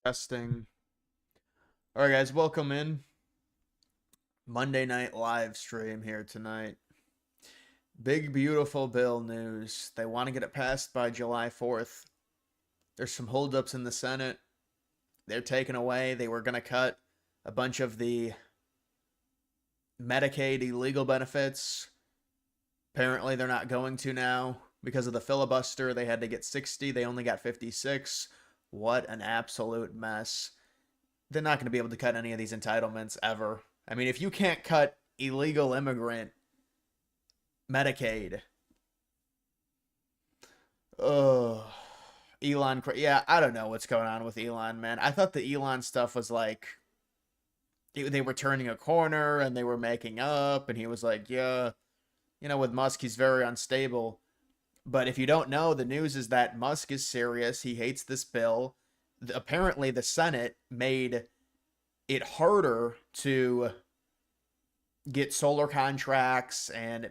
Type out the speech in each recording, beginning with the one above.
Testing. All right, guys, welcome in. Monday night live stream here tonight. Big, beautiful bill news. They want to get it passed by July 4th. There's some holdups in the Senate. They're taken away. They were going to cut a bunch of the Medicaid illegal benefits. Apparently, they're not going to now. Because of the filibuster, they had to get 60. They only got 56. What an absolute mess. They're not going to be able to cut any of these entitlements ever. I mean, if you can't cut illegal immigrant Medicaid, oh, Elon, yeah, I don't know what's going on with Elon, man. I thought the Elon stuff was like they were turning a corner and they were making up, and he was like, yeah, with Musk, he's very unstable. But if you don't know, the news is that Musk is serious. He hates this bill. Apparently, the Senate made it harder to get solar contracts, and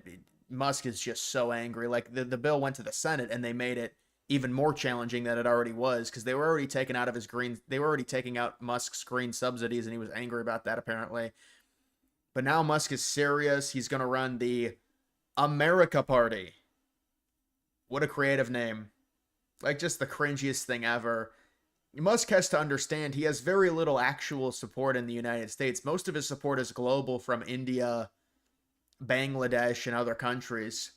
Musk is just so angry. Like, the bill went to the Senate, and they made it even more challenging than it already was, because they were already taking out of his green. They were already taking out Musk's green subsidies, and he was angry about that, apparently. But now Musk is serious. He's going to run the America Party. What a creative name. Like, just the cringiest thing ever. Musk has to understand he has very little actual support in the United States. Most of his support is global from India, Bangladesh, and other countries.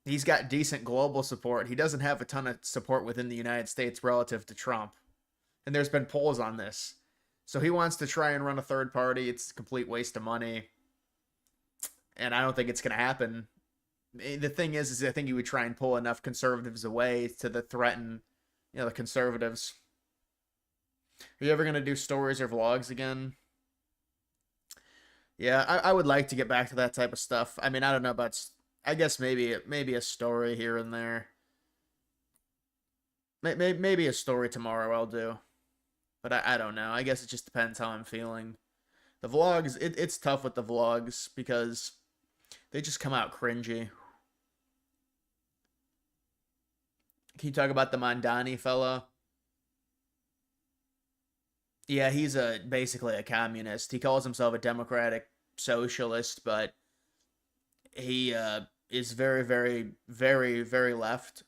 He's got decent global support. He doesn't have a ton of support within the United States relative to Trump. And there's been polls on this. So he wants to try and run a third party. It's a complete waste of money. And I don't think it's going to happen. The thing is I think he would try and pull enough conservatives away to threaten, the conservatives. Are you ever going to do stories or vlogs again? Yeah, I would like to get back to that type of stuff. I mean, I don't know about, I guess maybe a story here and there. Maybe a story tomorrow I'll do. But I don't know. I guess it just depends how I'm feeling. The vlogs, it's tough with the vlogs because they just come out cringy. Can you talk about the Mamdani fella? Yeah, he's basically a communist. He calls himself a democratic socialist, but he is very, very, very, very left,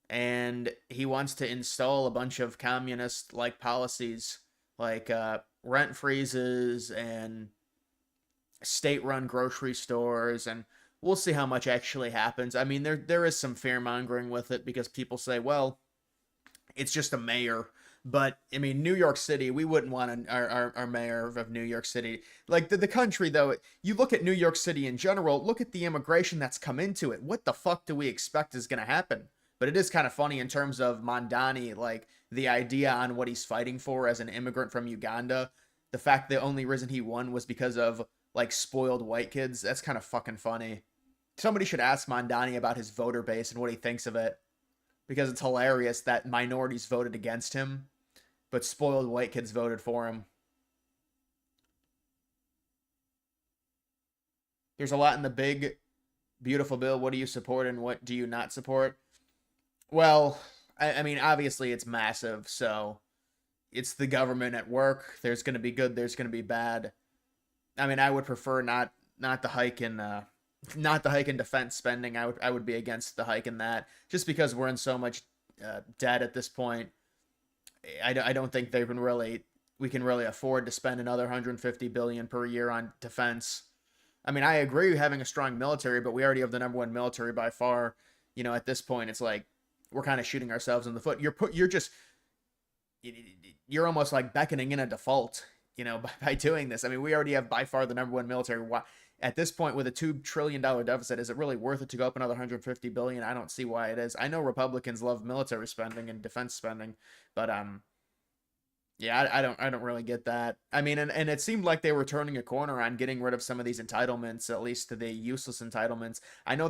and he wants to install a bunch of communist-like policies, like rent freezes and state-run grocery stores, and we'll see how much actually happens. I mean, there is some fear-mongering with it because people say, well, it's just a mayor. But, I mean, New York City, we wouldn't want our mayor of New York City. Like, the country, though, you look at New York City in general, look at the immigration that's come into it. What the fuck do we expect is going to happen? But it is kind of funny in terms of Mamdani, like, the idea on what he's fighting for as an immigrant from Uganda. The fact the only reason he won was because of, like, spoiled white kids. That's kind of fucking funny. Somebody should ask Mamdani about his voter base and what he thinks of it. Because it's hilarious that minorities voted against him, but spoiled white kids voted for him. There's a lot in the big, beautiful bill. What do you support and what do you not support? Well, I mean, obviously it's massive, so it's the government at work. There's going to be good, there's going to be bad. I mean, I would prefer not the hike in not the hike in defense spending. I would be against the hike in that, just because we're in so much debt at this point. I don't think we can really afford to spend another 150 billion per year on defense. I mean, I agree having a strong military, but we already have the number one military by far. At this point, it's like we're kind of shooting ourselves in the foot. You're almost like beckoning in a default, by doing this. I mean, we already have by far the number one military. At this point, with a $2 trillion deficit, is it really worth it to go up another 150 billion? I don't see why it is. I know Republicans love military spending and defense spending, but yeah, I don't really get that. I mean, and it seemed like they were turning a corner on getting rid of some of these entitlements, at least to the useless entitlements. I know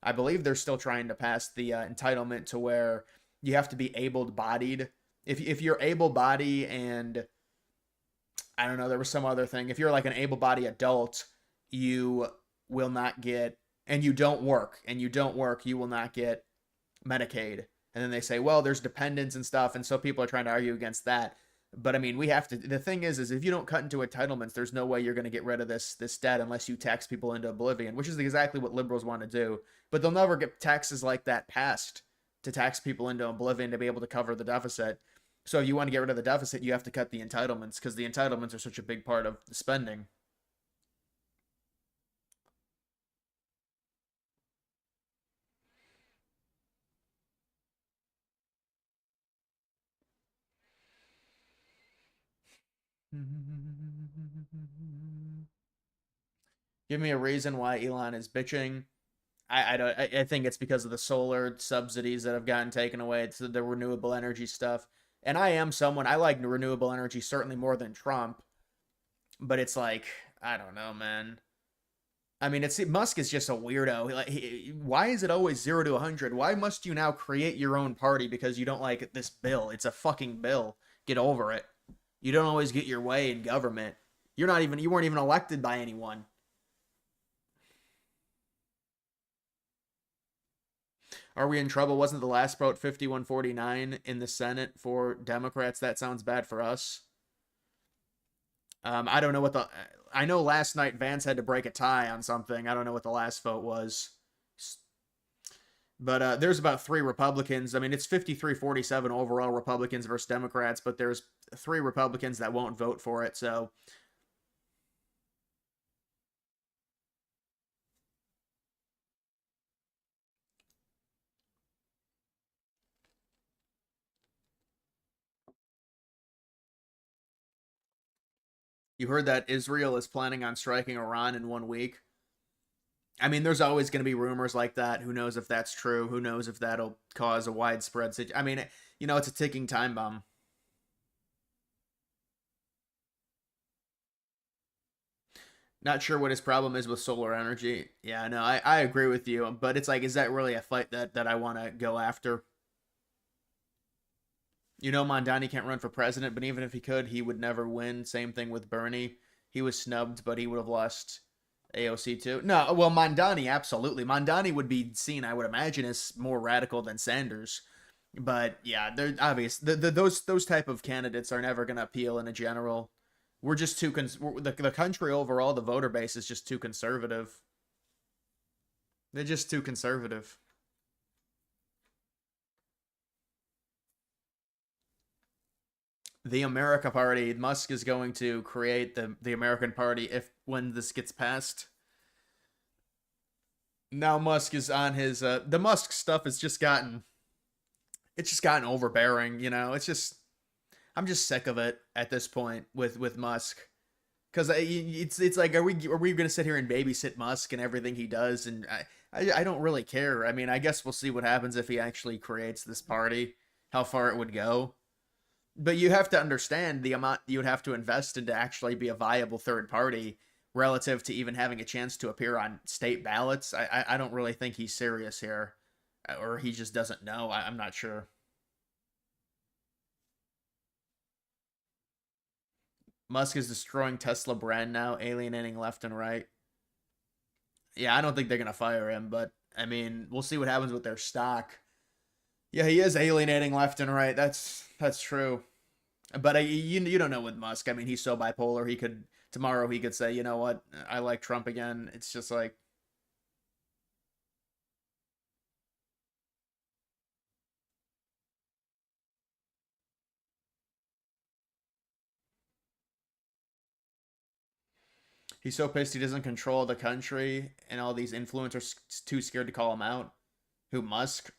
I believe they're still trying to pass the entitlement to where you have to be able-bodied. If you're able-bodied and I don't know, there was some other thing. If you're like an able-bodied adult, you will not get, and you don't work, you will not get Medicaid. And then they say, well, there's dependents and stuff, and so people are trying to argue against that. But I mean, we have to. The thing is if you don't cut into entitlements, there's no way you're going to get rid of this debt unless you tax people into oblivion, which is exactly what liberals want to do. But they'll never get taxes like that passed to tax people into oblivion to be able to cover the deficit. So if you want to get rid of the deficit, you have to cut the entitlements because the entitlements are such a big part of the spending. Give me a reason why Elon is bitching. I don't. I think it's because of the solar subsidies that have gotten taken away. It's the renewable energy stuff. And I am someone I like renewable energy certainly more than Trump, but it's like I don't know, man. I mean, it's Musk is just a weirdo. Like, why is it always 0 to 100? Why must you now create your own party because you don't like this bill? It's a fucking bill. Get over it. You don't always get your way in government. You weren't even elected by anyone. Are we in trouble? Wasn't the last vote 51-49 in the Senate for Democrats? That sounds bad for us. I don't know what the. I know last night Vance had to break a tie on something. I don't know what the last vote was. But there's about three Republicans. I mean, it's 53-47 overall Republicans versus Democrats, but there's three Republicans that won't vote for it. So you heard that Israel is planning on striking Iran in 1 week. I mean, there's always going to be rumors like that. Who knows if that's true? Who knows if that'll cause a widespread situation? I mean, it's a ticking time bomb. Not sure what his problem is with solar energy. Yeah, no, I agree with you. But it's like, is that really a fight that I want to go after? Mamdani can't run for president, but even if he could, he would never win. Same thing with Bernie. He was snubbed, but he would have lost AOC too. No, well, Mamdani, absolutely. Mamdani would be seen, I would imagine, as more radical than Sanders. But yeah, they're obvious. Those type of candidates are never going to appeal in a general. We're just too the country overall. The voter base is just too conservative. They're just too conservative. The America Party. Musk is going to create the American Party if when this gets passed. Now Musk is on his the Musk stuff has just gotten it's just gotten overbearing, It's just I'm just sick of it at this point with Musk. Cuz it's like are we going to sit here and babysit Musk and everything he does and I don't really care. I mean, I guess we'll see what happens if he actually creates this party, how far it would go. But you have to understand the amount you would have to invest in to actually be a viable third party relative to even having a chance to appear on state ballots. I don't really think he's serious here, or he just doesn't know. I'm not sure. Musk is destroying Tesla brand now, alienating left and right. Yeah, I don't think they're gonna fire him, but I mean, we'll see what happens with their stock. Yeah, he is alienating left and right. That's true. But you don't know with Musk. I mean, he's so bipolar. He could tomorrow he could say, you know what, I like Trump again. It's just like he's so pissed he doesn't control the country, and all these influencers too scared to call him out. Who Musk?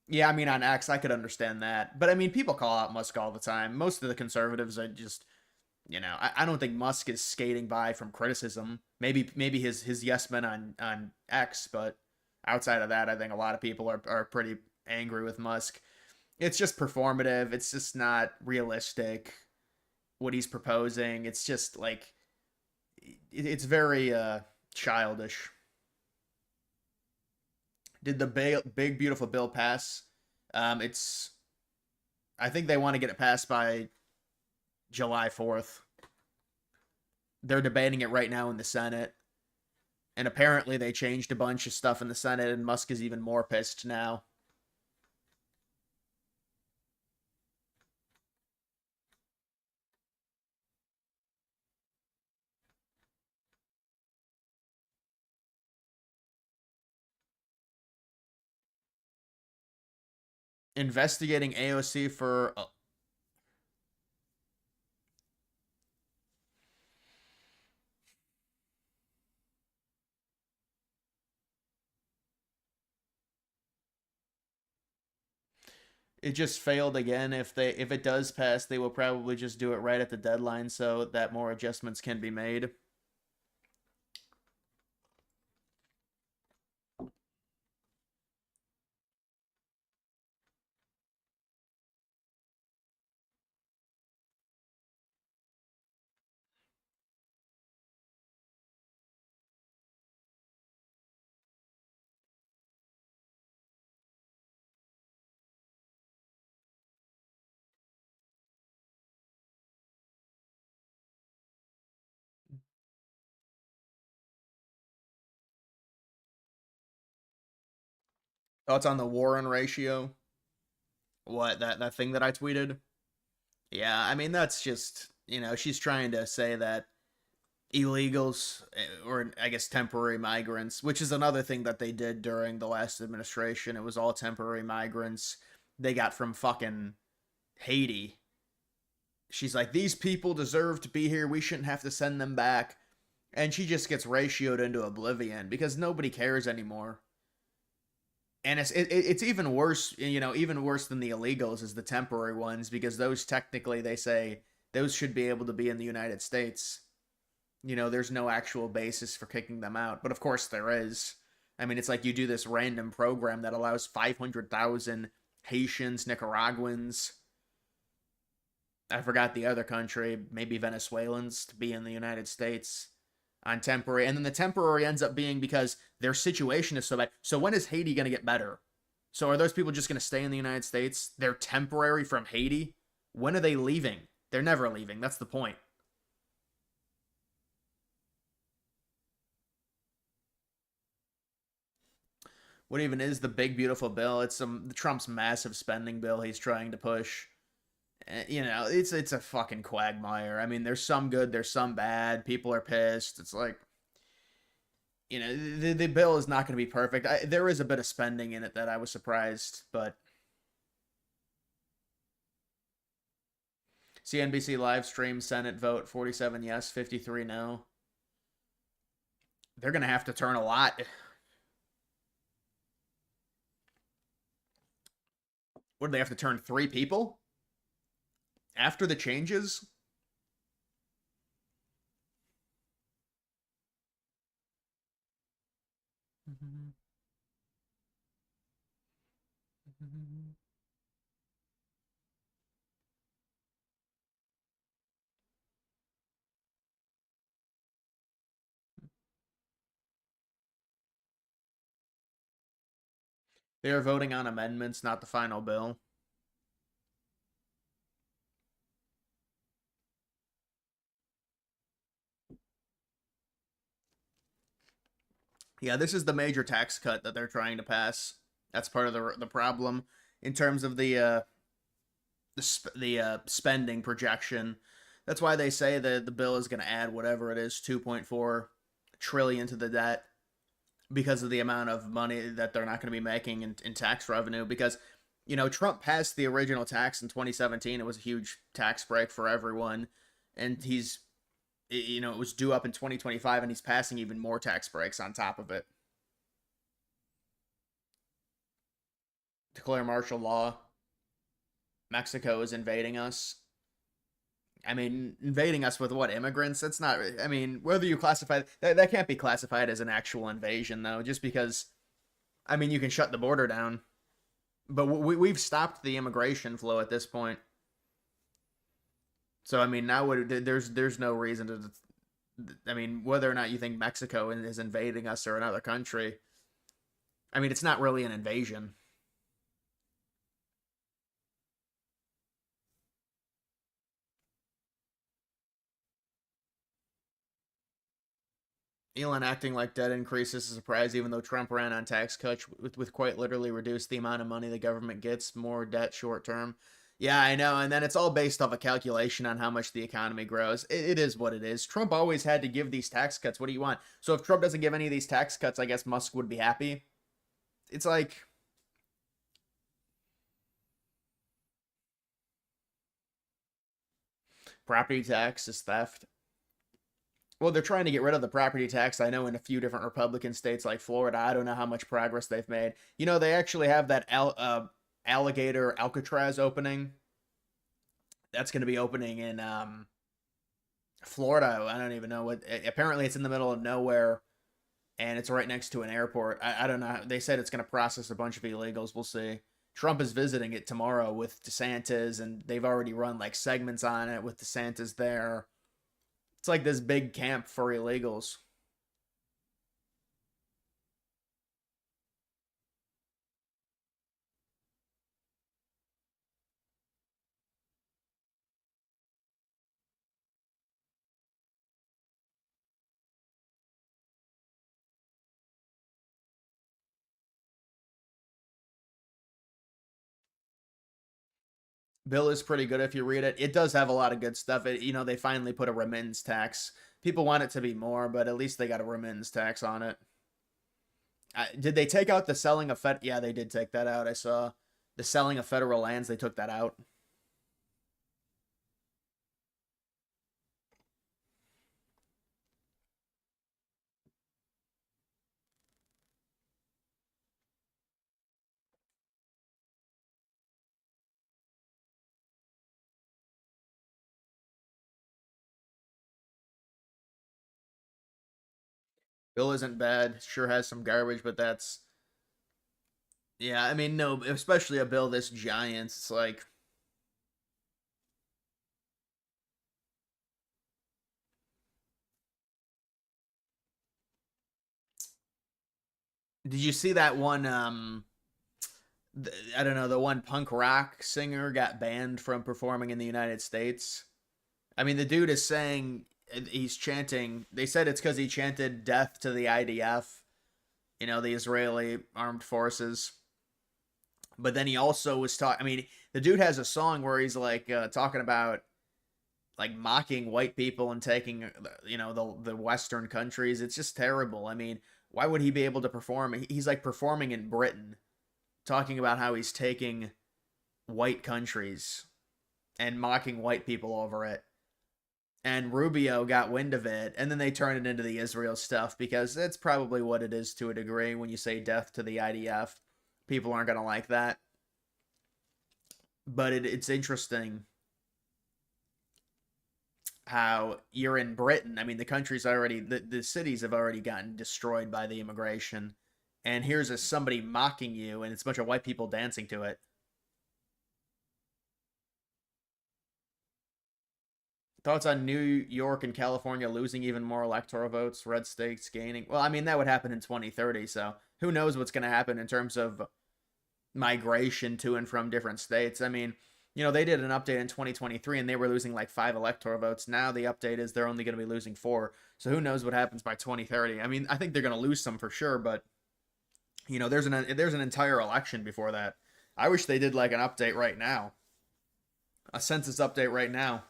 Yeah, I mean on X, I could understand that, but I mean people call out Musk all the time. Most of the conservatives are just, I don't think Musk is skating by from criticism. Maybe his yes men on X, but outside of that, I think a lot of people are pretty angry with Musk. It's just performative. It's just not realistic what he's proposing. It's just like it's very childish. Did the big beautiful bill pass? It's I think they want to get it passed by July 4th. They're debating it right now in the Senate. And apparently they changed a bunch of stuff in the Senate, and Musk is even more pissed now. investigating AOC for it just failed again. If it does pass, they will probably just do it right at the deadline so that more adjustments can be made. Thoughts on the Warren ratio? What, that thing that I tweeted? Yeah, I mean that's just, she's trying to say that illegals, or I guess temporary migrants, which is another thing that they did during the last administration. It was all temporary migrants they got from fucking Haiti. She's like, these people deserve to be here. We shouldn't have to send them back. And she just gets ratioed into oblivion because nobody cares anymore. And it's even worse, even worse than the illegals is the temporary ones, because those technically, they say those should be able to be in the United States. There's no actual basis for kicking them out, but of course there is. I mean, it's like you do this random program that allows 500,000 Haitians, Nicaraguans, I forgot the other country, maybe Venezuelans, to be in the United States on temporary. And then the temporary ends up being because their situation is so bad. So when is Haiti going to get better? So are those people just going to stay in the United States? They're temporary from Haiti? When are they leaving? They're never leaving. That's the point. What even is the big beautiful bill? It's Trump's massive spending bill he's trying to push. It's a fucking quagmire. I mean, there's some good, there's some bad. People are pissed. It's like, the bill is not going to be perfect. There is a bit of spending in it that I was surprised, but CNBC live stream Senate vote 47 yes, 53 no. They're going to have to turn a lot. What do they have to turn? 3 people after the changes? They are voting on amendments, not the final bill. Yeah, this is the major tax cut that they're trying to pass. That's part of the problem in terms of the spending projection. That's why they say that the bill is going to add whatever it is, 2.4 trillion to the debt, because of the amount of money that they're not going to be making in tax revenue. Because Trump passed the original tax in 2017. It was a huge tax break for everyone, and it was due up in 2025, and he's passing even more tax breaks on top of it. Declare martial law. Mexico is invading us. I mean, invading us with what, immigrants? That's not. I mean, whether you classify that can't be classified as an actual invasion, though. Just because, I mean, you can shut the border down, but we've stopped the immigration flow at this point. So I mean, now there's no reason to. I mean, whether or not you think Mexico is invading us or another country, I mean, it's not really an invasion. Elon acting like debt increase is a surprise, even though Trump ran on tax cuts with quite literally reduced the amount of money the government gets, more debt short term. Yeah, I know. And then it's all based off a calculation on how much the economy grows. It is what it is. Trump always had to give these tax cuts. What do you want? So if Trump doesn't give any of these tax cuts, I guess Musk would be happy. It's like, Property tax is theft. Well, they're trying to get rid of the property tax. I know in a few different Republican states like Florida. I don't know how much progress they've made. They actually have that alligator Alcatraz opening. That's going to be opening in Florida. I don't even know what. Apparently, it's in the middle of nowhere, and it's right next to an airport. I don't know. They said it's going to process a bunch of illegals. We'll see. Trump is visiting it tomorrow with DeSantis, and they've already run like segments on it with DeSantis there. It's like this big camp for illegals. Bill is pretty good if you read it. It does have a lot of good stuff. They finally put a remittance tax. People want it to be more, but at least they got a remittance tax on it. Did they take out the selling of fed? Yeah, they did take that out. I saw the selling of federal lands. They took that out. Bill isn't bad. Sure has some garbage, but that's yeah. I mean, no, especially a bill this giant. It's like, did you see that one? I don't know. The one punk rock singer got banned from performing in the United States. I mean, the dude is saying he's chanting. They said it's because he chanted "death to the IDF," the Israeli armed forces. But then he also was talking. I mean, the dude has a song where he's like talking about like mocking white people and taking the Western countries. It's just terrible. I mean, why would he be able to perform? He's like performing in Britain, talking about how he's taking white countries and mocking white people over it. And Rubio got wind of it, and then they turned it into the Israel stuff because that's probably what it is to a degree. When you say death to the IDF, people aren't going to like that. But it's interesting how you're in Britain. I mean, the country's already, the cities have already gotten destroyed by the immigration. And here's somebody mocking you, and it's a bunch of white people dancing to it. Thoughts on New York and California losing even more electoral votes, red states gaining? Well, I mean, that would happen in 2030, so who knows what's going to happen in terms of migration to and from different states. I mean, they did an update in 2023 and they were losing like 5 electoral votes. Now the update is they're only going to be losing 4. So who knows what happens by 2030? I mean, I think they're going to lose some for sure, but there's an entire election before that. I wish they did like an update right now, a census update right now.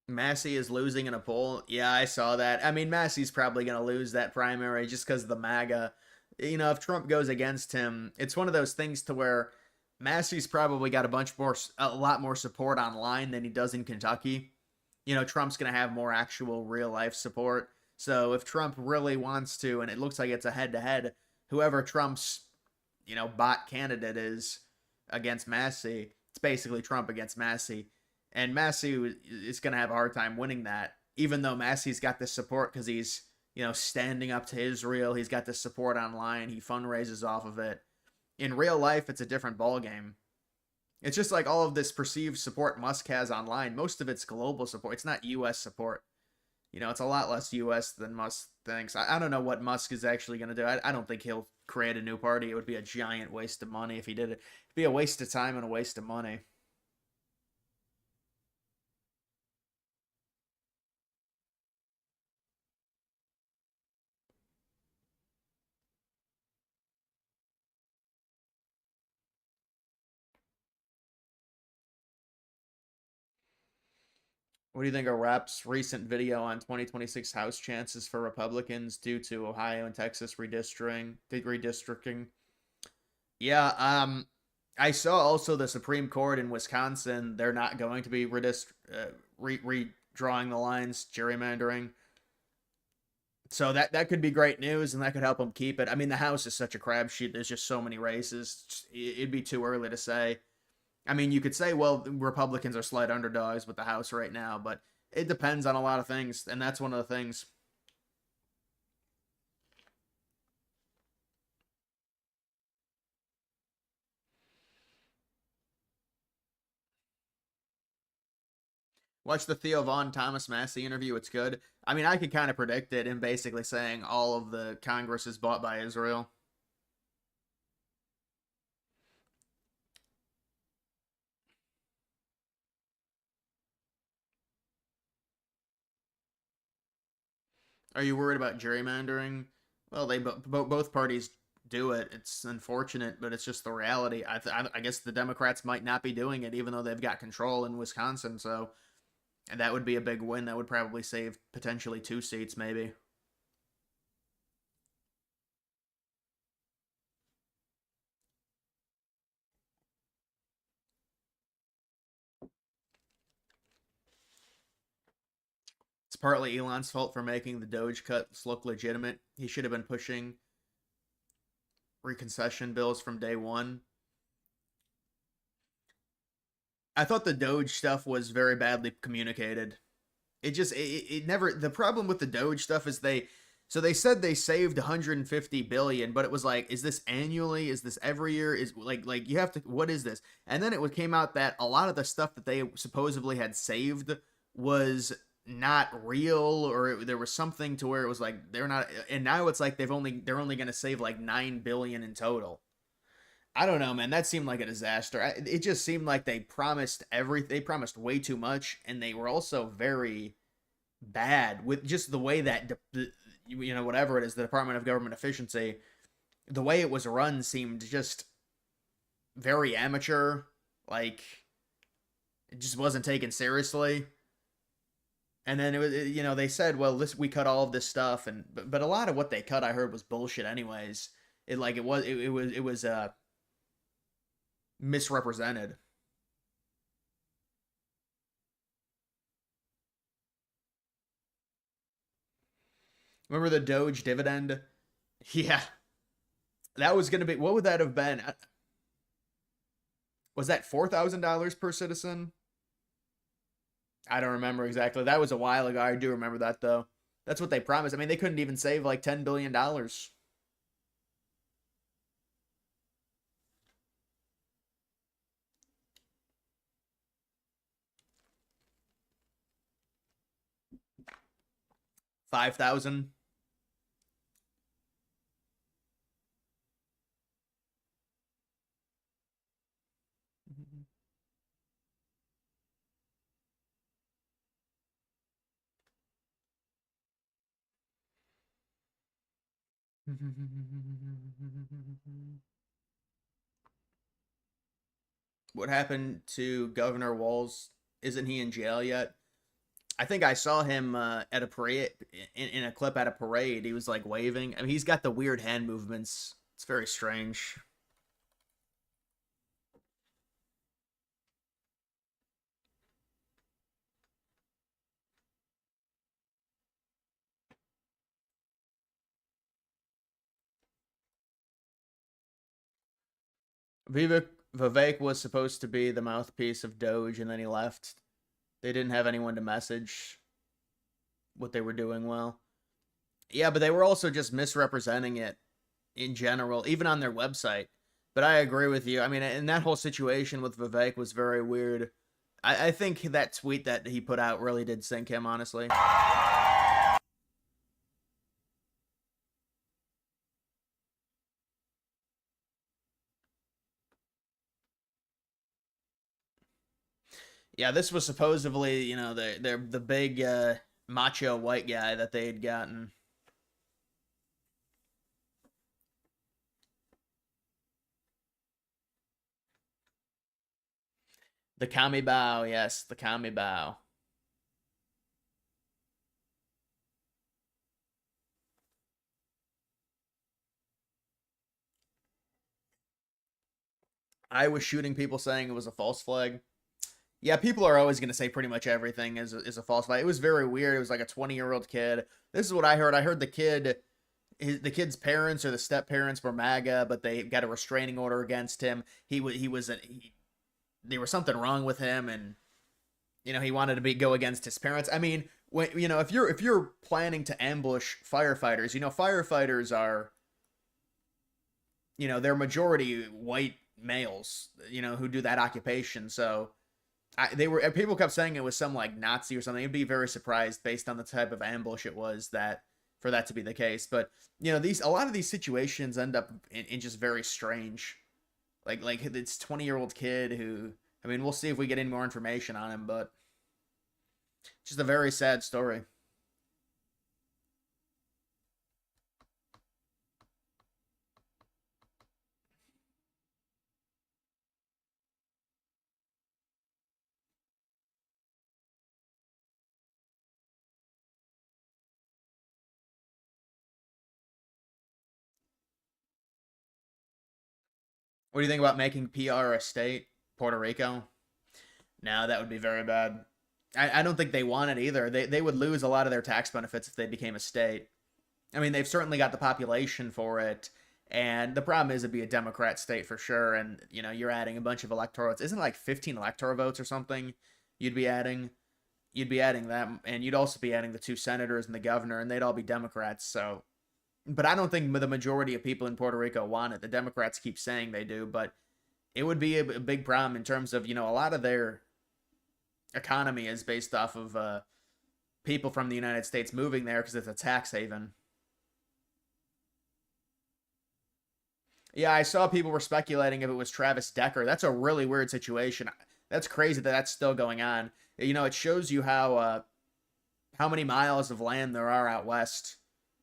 Massey is losing in a poll. Yeah, I saw that. I mean, Massey's probably going to lose that primary just because of the MAGA. If Trump goes against him, it's one of those things to where Massey's probably got a lot more support online than he does in Kentucky. Trump's going to have more actual real life support. So if Trump really wants to, and it looks like it's a head to head, whoever Trump's, bot candidate is against Massey, it's basically Trump against Massey. And Massey is going to have a hard time winning that, even though Massey's got this support because he's, standing up to Israel. He's got this support online. He fundraises off of it. In real life, it's a different ballgame. It's just like all of this perceived support Musk has online. Most of it's global support. It's not U.S. support. It's a lot less U.S. than Musk thinks. I don't know what Musk is actually going to do. I don't think he'll create a new party. It would be a giant waste of money if he did it. It'd be a waste of time and a waste of money. What do you think of Rapp's recent video on 2026 House chances for Republicans due to Ohio and Texas redistricting? Yeah, I saw also the Supreme Court in Wisconsin. They're not going to be redrawing the lines, gerrymandering. So that could be great news, and that could help them keep it. I mean, the House is such a crapshoot. There's just so many races. It'd be too early to say. I mean, you could say, well, Republicans are slight underdogs with the House right now, but it depends on a lot of things, and that's one of the things. Watch the Theo Vaughn Thomas Massey interview. It's good. I mean, I could kind of predict it in basically saying all of the Congress is bought by Israel. Are you worried about gerrymandering? Well, both parties do it. It's unfortunate, but it's just the reality. I guess the Democrats might not be doing it, even though they've got control in Wisconsin. So that would be a big win. That would probably save potentially 2 seats, maybe. It's partly Elon's fault for making the Doge cuts look legitimate. He should have been pushing reconcession bills from day one. I thought the Doge stuff was very badly communicated. It never, the problem with the Doge stuff is they said they saved 150 billion, but it was like, is this annually? Is this every year? Is like you have to, what is this? And then it came out that a lot of the stuff that they supposedly had saved was not real, or there was something to where it was like they're not, and now it's like they're only going to save like 9 billion in total. I don't know, man. That seemed like a disaster. It just seemed like they promised way too much, and they were also very bad with just the way that whatever it is, the Department of Government Efficiency, the way it was run seemed just very amateur. Like it just wasn't taken seriously. And then they said, well, this we cut all of this stuff, and but a lot of what they cut, I heard, was bullshit. Anyways, it was misrepresented. Remember the Doge dividend? Yeah, that was gonna be. What would that have been? Was that $4,000 per citizen? I don't remember exactly. That was a while ago. I do remember that though. That's what they promised. I mean, they couldn't even save like $10 billion. 5,000. What happened to Governor Walz? Isn't he in jail yet? I think I saw him at a parade in a clip at a parade. He was like waving. I mean, he's got the weird hand movements. It's very strange. Vivek was supposed to be the mouthpiece of Doge, and then he left. They didn't have anyone to message what they were doing well. Yeah, but they were also just misrepresenting it in general, even on their website. But I agree with you. I mean, and that whole situation with Vivek was very weird. I think that tweet that he put out really did sink him, honestly. Yeah, this was supposedly, they're the big macho white guy that they had gotten. The Kami Bao, yes, the Kami Bao. I was shooting people saying it was a false flag. Yeah, people are always going to say pretty much everything is a false flag. It was very weird. It was like a 20-year-old kid. This is what I heard. I heard the kid's parents or the step parents were MAGA, but they got a restraining order against him. There was something wrong with him, and he wanted to go against his parents. I mean, when if you're planning to ambush firefighters, firefighters are they're majority white males, who do that occupation. So people kept saying it was some like Nazi or something. I'd be very surprised based on the type of ambush it was that for that to be the case. But a lot of these situations end up in just very strange, like this 20-year-old kid who, I mean, we'll see if we get any more information on him, but just a very sad story. What do you think about making PR a state, Puerto Rico? No, that would be very bad. I don't think they want it either. They would lose a lot of their tax benefits if they became a state. I mean, they've certainly got the population for it, and the problem is it'd be a Democrat state for sure. And you're adding a bunch of electoral votes. Isn't it like 15 electoral votes or something? You'd be adding, you'd be adding that, and you'd also be adding the two senators and the governor, and they'd all be Democrats. So, but I don't think the majority of people in Puerto Rico want it. The Democrats keep saying they do, but it would be a big problem in terms of a lot of their economy is based off of people from the United States moving there because it's a tax haven. Yeah, I saw people were speculating if it was Travis Decker. That's a really weird situation. That's crazy that that's still going on. It shows you how many miles of land there are out west.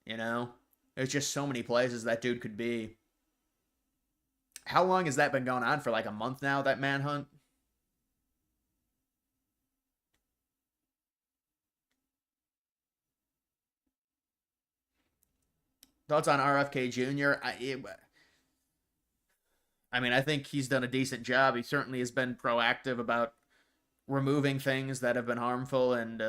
There's just so many places that dude could be. How long has that been going on for? Like a month now, that manhunt? Thoughts on RFK Jr.? I mean, I think he's done a decent job. He certainly has been proactive about removing things that have been harmful and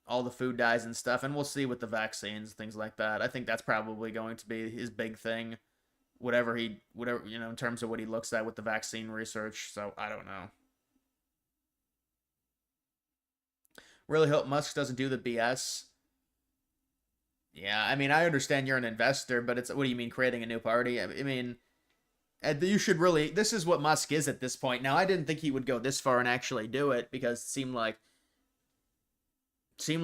all the food dyes and stuff. And we'll see with the vaccines, things like that. I think that's probably going to be his big thing. Whatever, in terms of what he looks at with the vaccine research. So I don't know. Really hope Musk doesn't do the BS. Yeah, I mean, I understand you're an investor, but what do you mean creating a new party? I mean, you should really. This is what Musk is at this point. Now, I didn't think he would go this far and actually do it because it seemed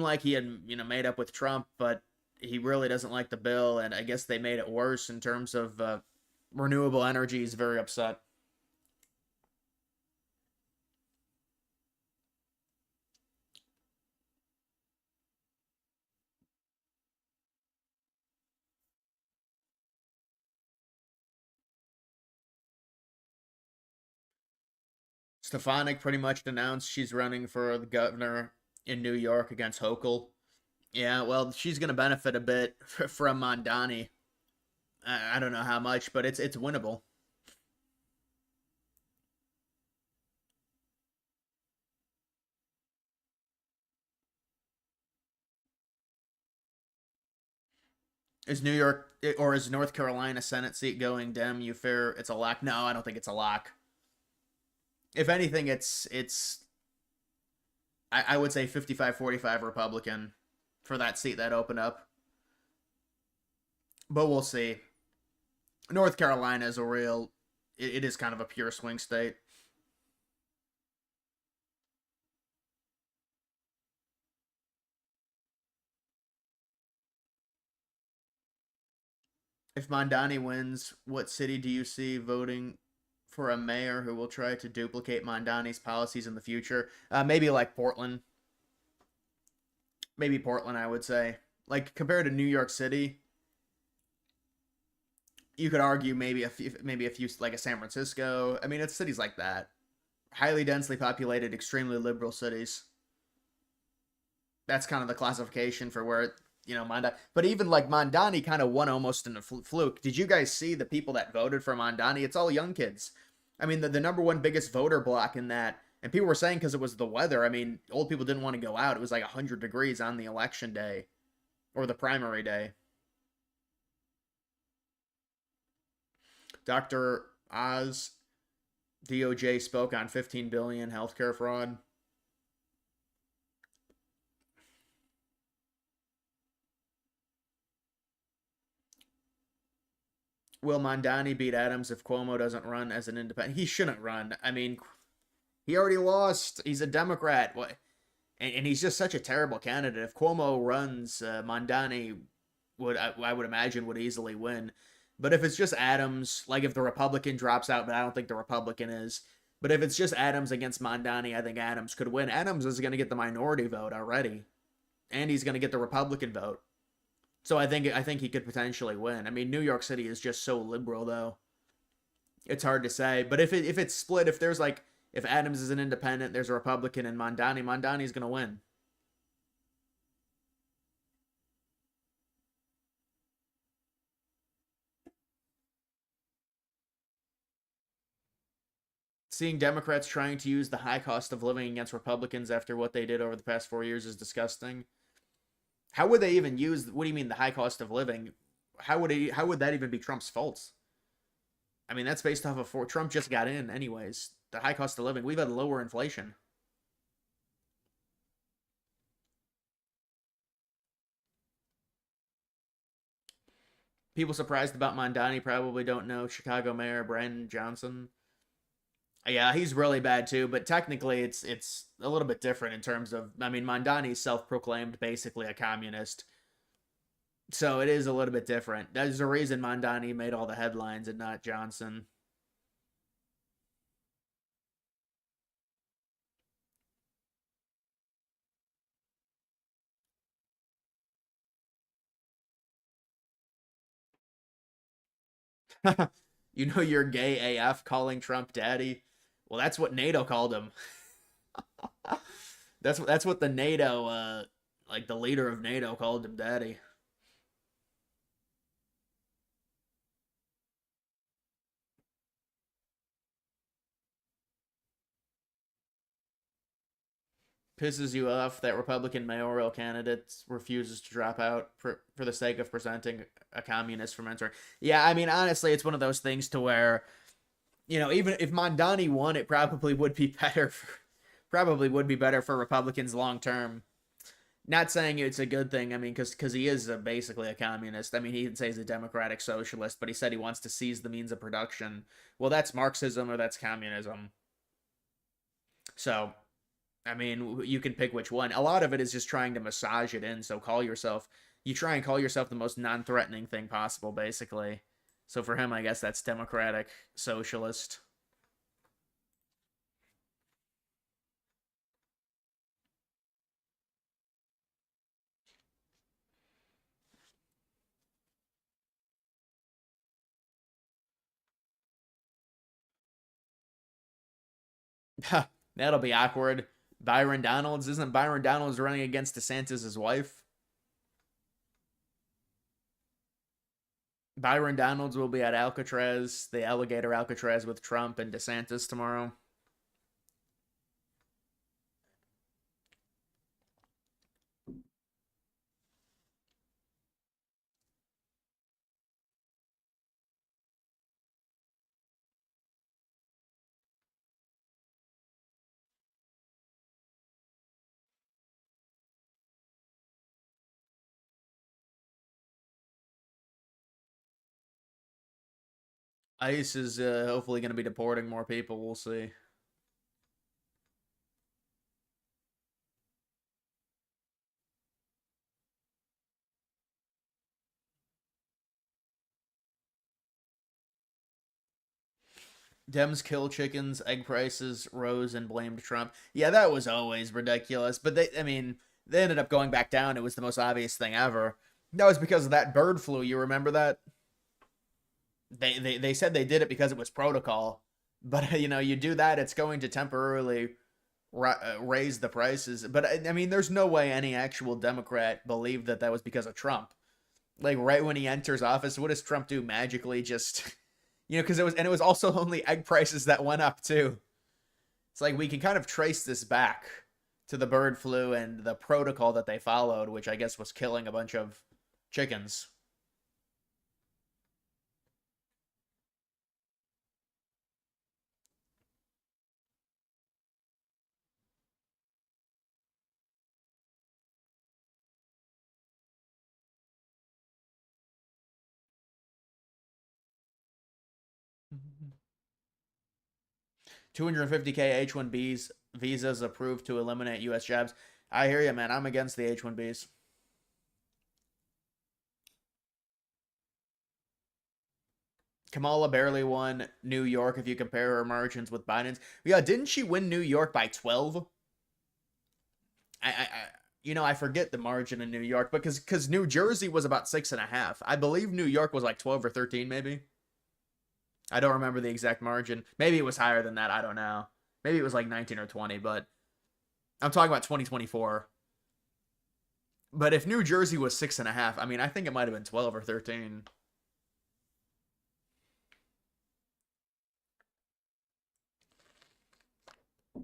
like he had made up with Trump, but he really doesn't like the bill, and I guess they made it worse in terms of renewable energy. He's very upset. Stefanik pretty much announced she's running for the governor in New York against Hochul. Yeah, well, she's going to benefit a bit from Mamdani. I don't know how much, but it's winnable. Is New York or is North Carolina Senate seat going Dem? You fair? It's a lock. No, I don't think it's a lock. If anything, it's I would say 55-45 Republican for that seat that opened up. But we'll see. North Carolina is a real. It is kind of a pure swing state. If Mondani wins, what city do you see voting for a mayor who will try to duplicate Mondani's policies in the future? Maybe like Portland. Maybe Portland, I would say. Like compared to New York City, you could argue maybe a few like a San Francisco. I mean, it's cities like that, highly densely populated, extremely liberal cities. That's kind of the classification for where Mondani. But even like Mondani kind of won almost in a fluke. Did you guys see the people that voted for Mondani? It's all young kids. I mean, the number one biggest voter block in that, and people were saying because it was the weather. I mean, old people didn't want to go out. It was like 100 degrees on the election day or the primary day. Dr. Oz, DOJ spoke on 15 billion healthcare fraud. Will Mamdani beat Adams if Cuomo doesn't run as an independent? He shouldn't run. I mean, he already lost. He's a Democrat. What? And he's just such a terrible candidate. If Cuomo runs, Mamdani I would imagine would easily win. But if it's just Adams, like if the Republican drops out, but I don't think the Republican is. But if it's just Adams against Mamdani, I think Adams could win. Adams is going to get the minority vote already, and he's going to get the Republican vote. So I think he could potentially win. I mean, New York City is just so liberal, though. It's hard to say. But if it's split, if there's like if Adams is an independent, there's a Republican and Mamdani's going to win. Seeing Democrats trying to use the high cost of living against Republicans after what they did over the past 4 years is disgusting. How would they even use? What do you mean the high cost of living? How would that even be Trump's fault? I mean, that's based off of Trump just got in, anyways. The high cost of living. We've had lower inflation. People surprised about Mamdani probably don't know Chicago Mayor Brandon Johnson. Yeah, he's really bad too, but technically it's a little bit different in terms of I mean Mamdani's self-proclaimed basically a communist. So it is a little bit different. There's a reason Mamdani made all the headlines and not Johnson. You know you're gay AF calling Trump daddy. Well, that's what NATO called him. That's what the NATO like the leader of NATO called him daddy. Pisses you off that Republican mayoral candidate refuses to drop out for the sake of presenting a communist from entering. Yeah, I mean honestly, it's one of those things to where even if Mamdani won, it probably would be better. Probably would be better for Republicans long term. Not saying it's a good thing. I mean, because he is basically a communist. I mean, he didn't say he's a democratic socialist, but he said he wants to seize the means of production. Well, that's Marxism or that's communism. So, I mean, you can pick which one. A lot of it is just trying to massage it in. So you try and call yourself the most non-threatening thing possible, basically. So for him, I guess that's democratic socialist. That'll be awkward. Byron Donalds isn't Byron Donalds running against DeSantis' wife? Byron Donalds will be at Alcatraz, the alligator Alcatraz with Trump and DeSantis tomorrow. ICE is hopefully going to be deporting more people. We'll see. Dems kill chickens, egg prices rose and blamed Trump. Yeah, that was always ridiculous. But I mean, they ended up going back down. It was the most obvious thing ever. That was because of that bird flu. You remember that? They said they did it because it was protocol. But, you do that, it's going to temporarily raise the prices. But, I mean, there's no way any actual Democrat believed that was because of Trump. Like, right when he enters office, what does Trump do magically? Just Because it was also only egg prices that went up too. It's like we can kind of trace this back to the bird flu and the protocol that they followed, which I guess was killing a bunch of chickens. 250K H-1Bs visas approved to eliminate U.S. jobs. I hear you, man. I'm against the H-1Bs. Kamala barely won New York if you compare her margins with Biden's. Yeah, didn't she win New York by 12? I forget the margin in New York because New Jersey was about 6.5. I believe New York was like 12 or 13, maybe. I don't remember the exact margin. Maybe it was higher than that. I don't know. Maybe it was like 19 or 20, but I'm talking about 2024. But if New Jersey was 6.5, I mean, I think it might have been 12 or 13. Do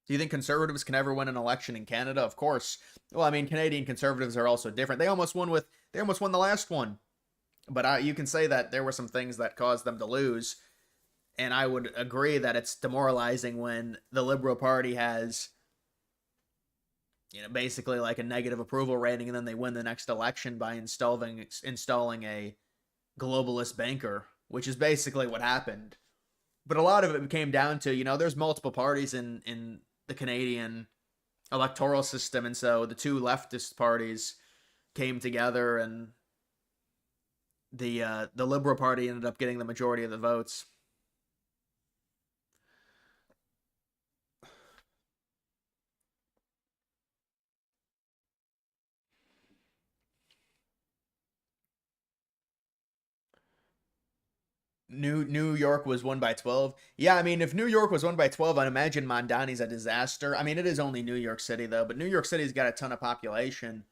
you think conservatives can ever win an election in Canada? Of course. Well, I mean, Canadian conservatives are also different. They almost won the last one. But you can say that there were some things that caused them to lose, and I would agree that it's demoralizing when the Liberal Party has basically like a negative approval rating and then they win the next election by installing a globalist banker, which is basically what happened. But a lot of it came down to, there's multiple parties in the Canadian electoral system, and so the two leftist parties came together, and the Liberal Party ended up getting the majority of the votes. New York was won by 12. Yeah, I mean, if New York was won by 12, I'd imagine Mamdani's a disaster. I mean, it is only New York City though, but New York City's got a ton of population.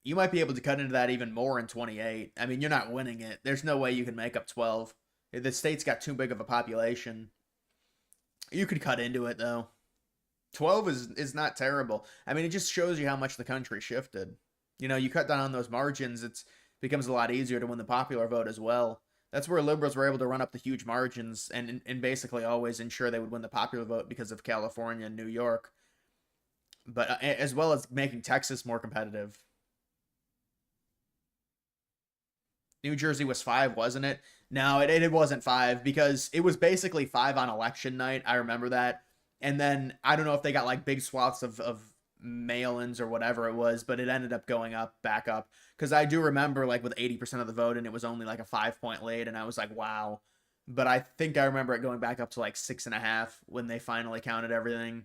You might be able to cut into that even more in 28. I mean, you're not winning it. There's no way you can make up 12. The state's got too big of a population. You could cut into it though. 12 is not terrible. I mean, it just shows you how much the country shifted. You cut down on those margins, it becomes a lot easier to win the popular vote as well. That's where liberals were able to run up the huge margins and basically always ensure they would win the popular vote because of California and New York, but as well as making Texas more competitive. New Jersey was 5, wasn't it? No, it wasn't 5 because it was basically 5 on election night. I remember that. And then I don't know if they got like big swaths of mail-ins or whatever it was, but it ended up going back up. Because I do remember like with 80% of the vote and it was only like a 5-point lead, and I was like, wow. But I think I remember it going back up to like 6.5 when they finally counted everything.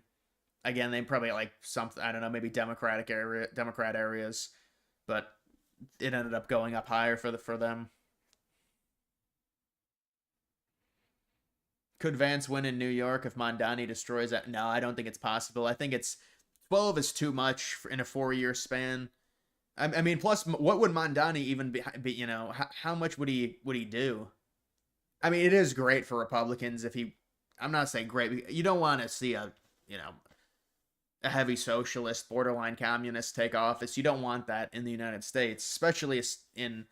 Again, they probably like something, I don't know, maybe Democrat areas, but it ended up going up higher for them. Could Vance win in New York if Mamdani destroys that? No, I don't think it's possible. I think it's 12 is too much in a 4-year span. I mean, plus, what would Mamdani even be how much would he do? I mean, it is great for Republicans if he. I'm not saying great. You don't want to see a heavy socialist, borderline communist take office. You don't want that in the United States, especially in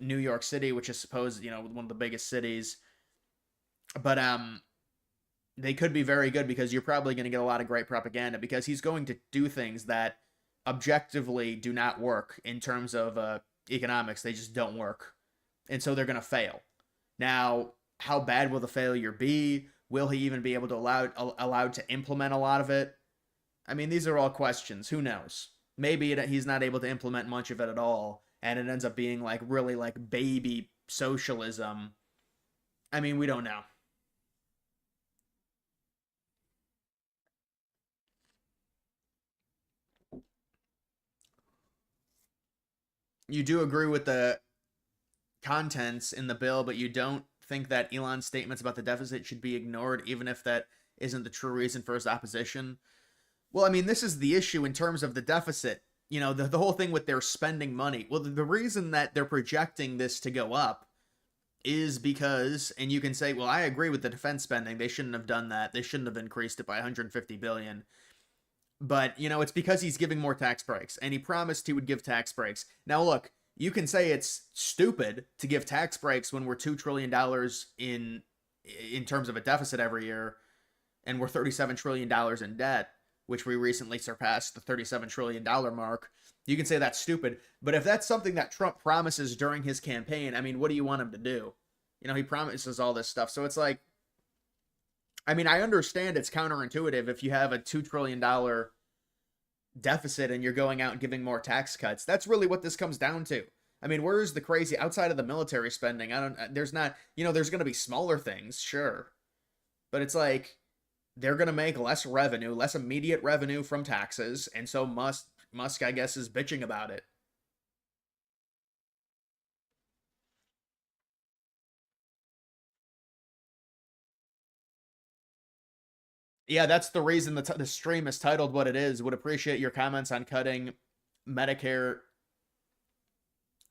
New York City, which is supposed one of the biggest cities. But they could be very good because you're probably going to get a lot of great propaganda because he's going to do things that objectively do not work in terms of economics. They just don't work, and so they're going to fail. Now, how bad will the failure be? Will he even be able to allowed to implement a lot of it? I mean, these are all questions. Who knows? Maybe he's not able to implement much of it at all, and it ends up being like really like baby socialism. I mean, we don't know. You do agree with the contents in the bill, but you don't think that Elon's statements about the deficit should be ignored, even if that isn't the true reason for his opposition. Well, I mean, this is the issue in terms of the deficit. The whole thing with their spending money. Well, the reason that they're projecting this to go up is because, and you can say, well, I agree with the defense spending. They shouldn't have done that. They shouldn't have increased it by 150 billion. But, it's because he's giving more tax breaks, and he promised he would give tax breaks. Now, look, you can say it's stupid to give tax breaks when we're $2 trillion in terms of a deficit every year, and we're $37 trillion in debt, which we recently surpassed the $37 trillion mark. You can say that's stupid, but if that's something that Trump promises during his campaign, I mean, what do you want him to do? He promises all this stuff. So it's like, I mean, I understand it's counterintuitive if you have a $2 trillion deficit and you're going out and giving more tax cuts. That's really what this comes down to. I mean, where is the crazy outside of the military spending? There's not, there's going to be smaller things, sure. But it's like they're going to make less revenue, less immediate revenue from taxes. And so Musk, I guess, is bitching about it. Yeah, that's the reason the stream is titled what it is. Would appreciate your comments on cutting Medicare.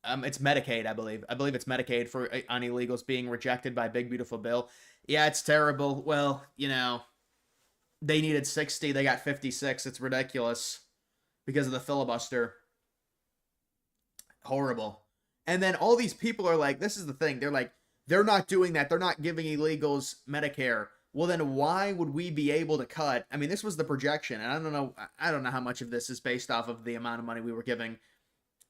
It's Medicaid, I believe. I believe it's Medicaid for on illegals being rejected by Big Beautiful Bill. Yeah, it's terrible. Well, they needed 60, they got 56. It's ridiculous because of the filibuster. Horrible. And then all these people are like, this is the thing. They're like, they're not doing that. They're not giving illegals Medicare. Well, then why would we be able to cut? I mean, this was the projection, and I don't know. I don't know how much of this is based off of the amount of money we were giving.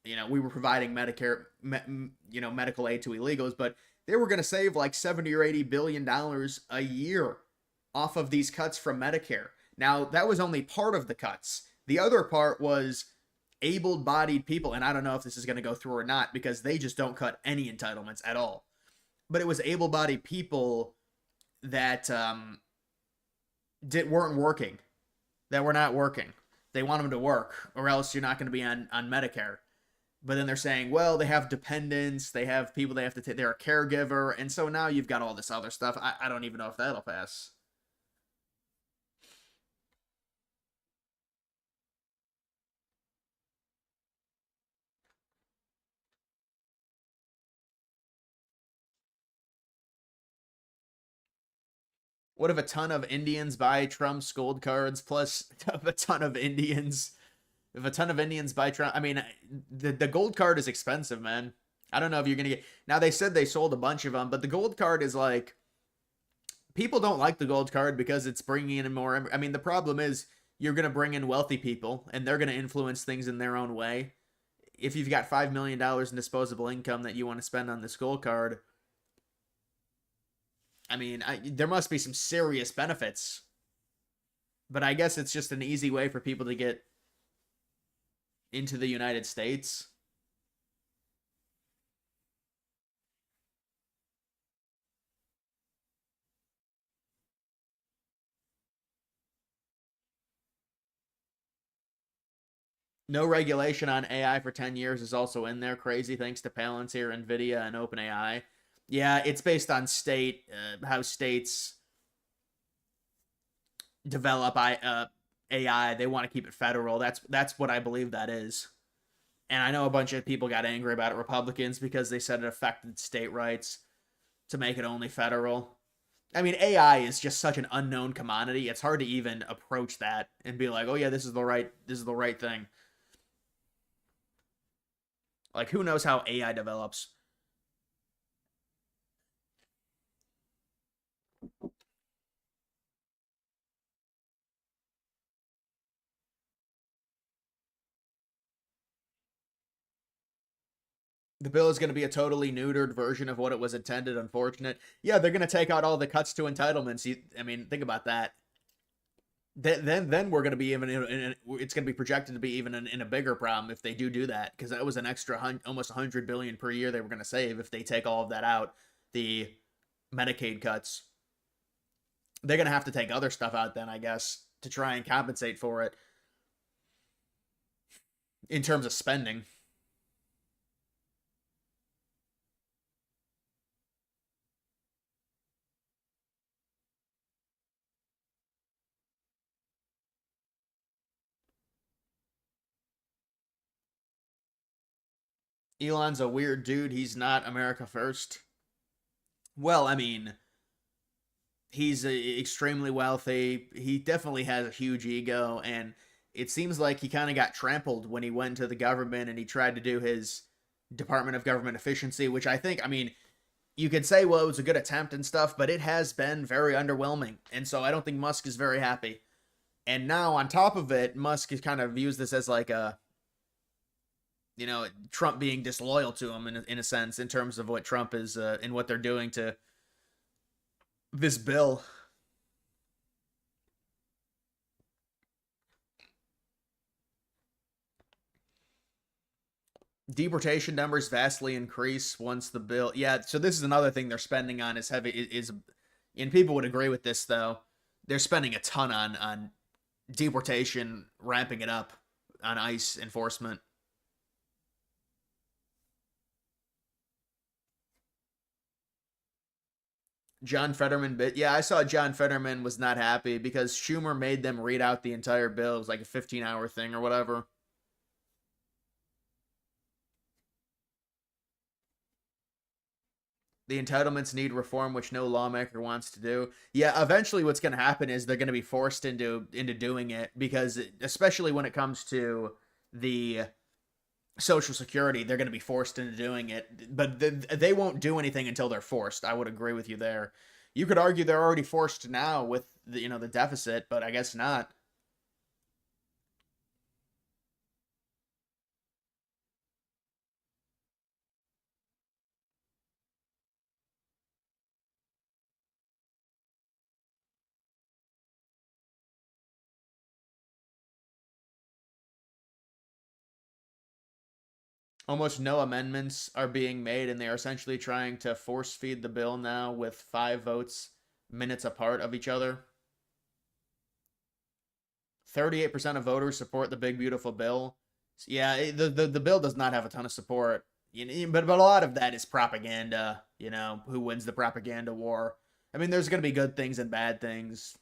We were providing Medicare, medical aid to illegals, but they were going to save like 70 or 80 billion dollars a year off of these cuts from Medicare. Now, that was only part of the cuts. The other part was able-bodied people, and I don't know if this is going to go through or not because they just don't cut any entitlements at all. But it was able-bodied people that weren't working, that were not working. They want them to work, or else you're not going to be on Medicare. But then they're saying, well, they have dependents, they have people they have to take, they're a caregiver, and so now you've got all this other stuff. I don't even know if that'll pass. What if a ton of Indians buy Trump's gold cards plus a ton of Indians? If a ton of Indians buy Trump, I mean, the gold card is expensive, man. I don't know if you're gonna get. Now they said they sold a bunch of them, but the gold card is like people don't like the gold card because it's bringing in more. I mean, the problem is you're gonna bring in wealthy people, and they're gonna influence things in their own way. If you've got $5 million in disposable income that you want to spend on this gold card, I mean, there must be some serious benefits. But I guess it's just an easy way for people to get into the United States. No regulation on AI for 10 years is also in there. Crazy thanks to Palantir, NVIDIA, and OpenAI. Yeah, it's based on how states develop AI. They want to keep it federal. That's what I believe that is. And I know a bunch of people got angry about it, Republicans, because they said it affected state rights to make it only federal. I mean, AI is just such an unknown commodity. It's hard to even approach that and be like, "Oh yeah, this is the right thing." Like, who knows how AI develops? The bill is going to be a totally neutered version of what it was intended. Unfortunate. Yeah, they're going to take out all the cuts to entitlements. I mean, think about that. Then we're going to be it's going to be projected to be even in a bigger problem if they do that, because that was an extra almost 100 billion per year they were going to save if they take all of that out. The Medicaid cuts, they're going to have to take other stuff out then, I guess, to try and compensate for it in terms of spending. Elon's a weird dude. He's not America first. Well, I mean, he's extremely wealthy. He definitely has a huge ego, and it seems like he kind of got trampled when he went to the government and he tried to do his Department of Government Efficiency, which I think, I mean, you could say, well, it was a good attempt and stuff, but it has been very underwhelming. And so I don't think Musk is very happy. And now, on top of it, Musk has kind of views this as like a, Trump being disloyal to him in a sense, in terms of what Trump is and what they're doing to this bill. Deportation numbers vastly increase once the bill. Yeah, so this is another thing they're spending on is heavy is, and people would agree with this though. They're spending a ton on deportation, ramping it up on ICE enforcement. John Fetterman bit. Yeah, I saw John Fetterman was not happy because Schumer made them read out the entire bill. It was like a 15-hour thing or whatever. The entitlements need reform, which no lawmaker wants to do. Yeah, eventually, what's going to happen is they're going to be forced into doing it because, especially when it comes to the Social Security, they're going to be forced into doing it. But they won't do anything until they're forced. I would agree with you there. You could argue they're already forced now with the deficit, but I guess not. Almost no amendments are being made, and they are essentially trying to force feed the bill now with 5 votes minutes apart of each other. 38% of voters support the big beautiful bill. Yeah, the bill does not have a ton of support. But a lot of that is propaganda. Who wins the propaganda war? I mean, there's going to be good things and bad things.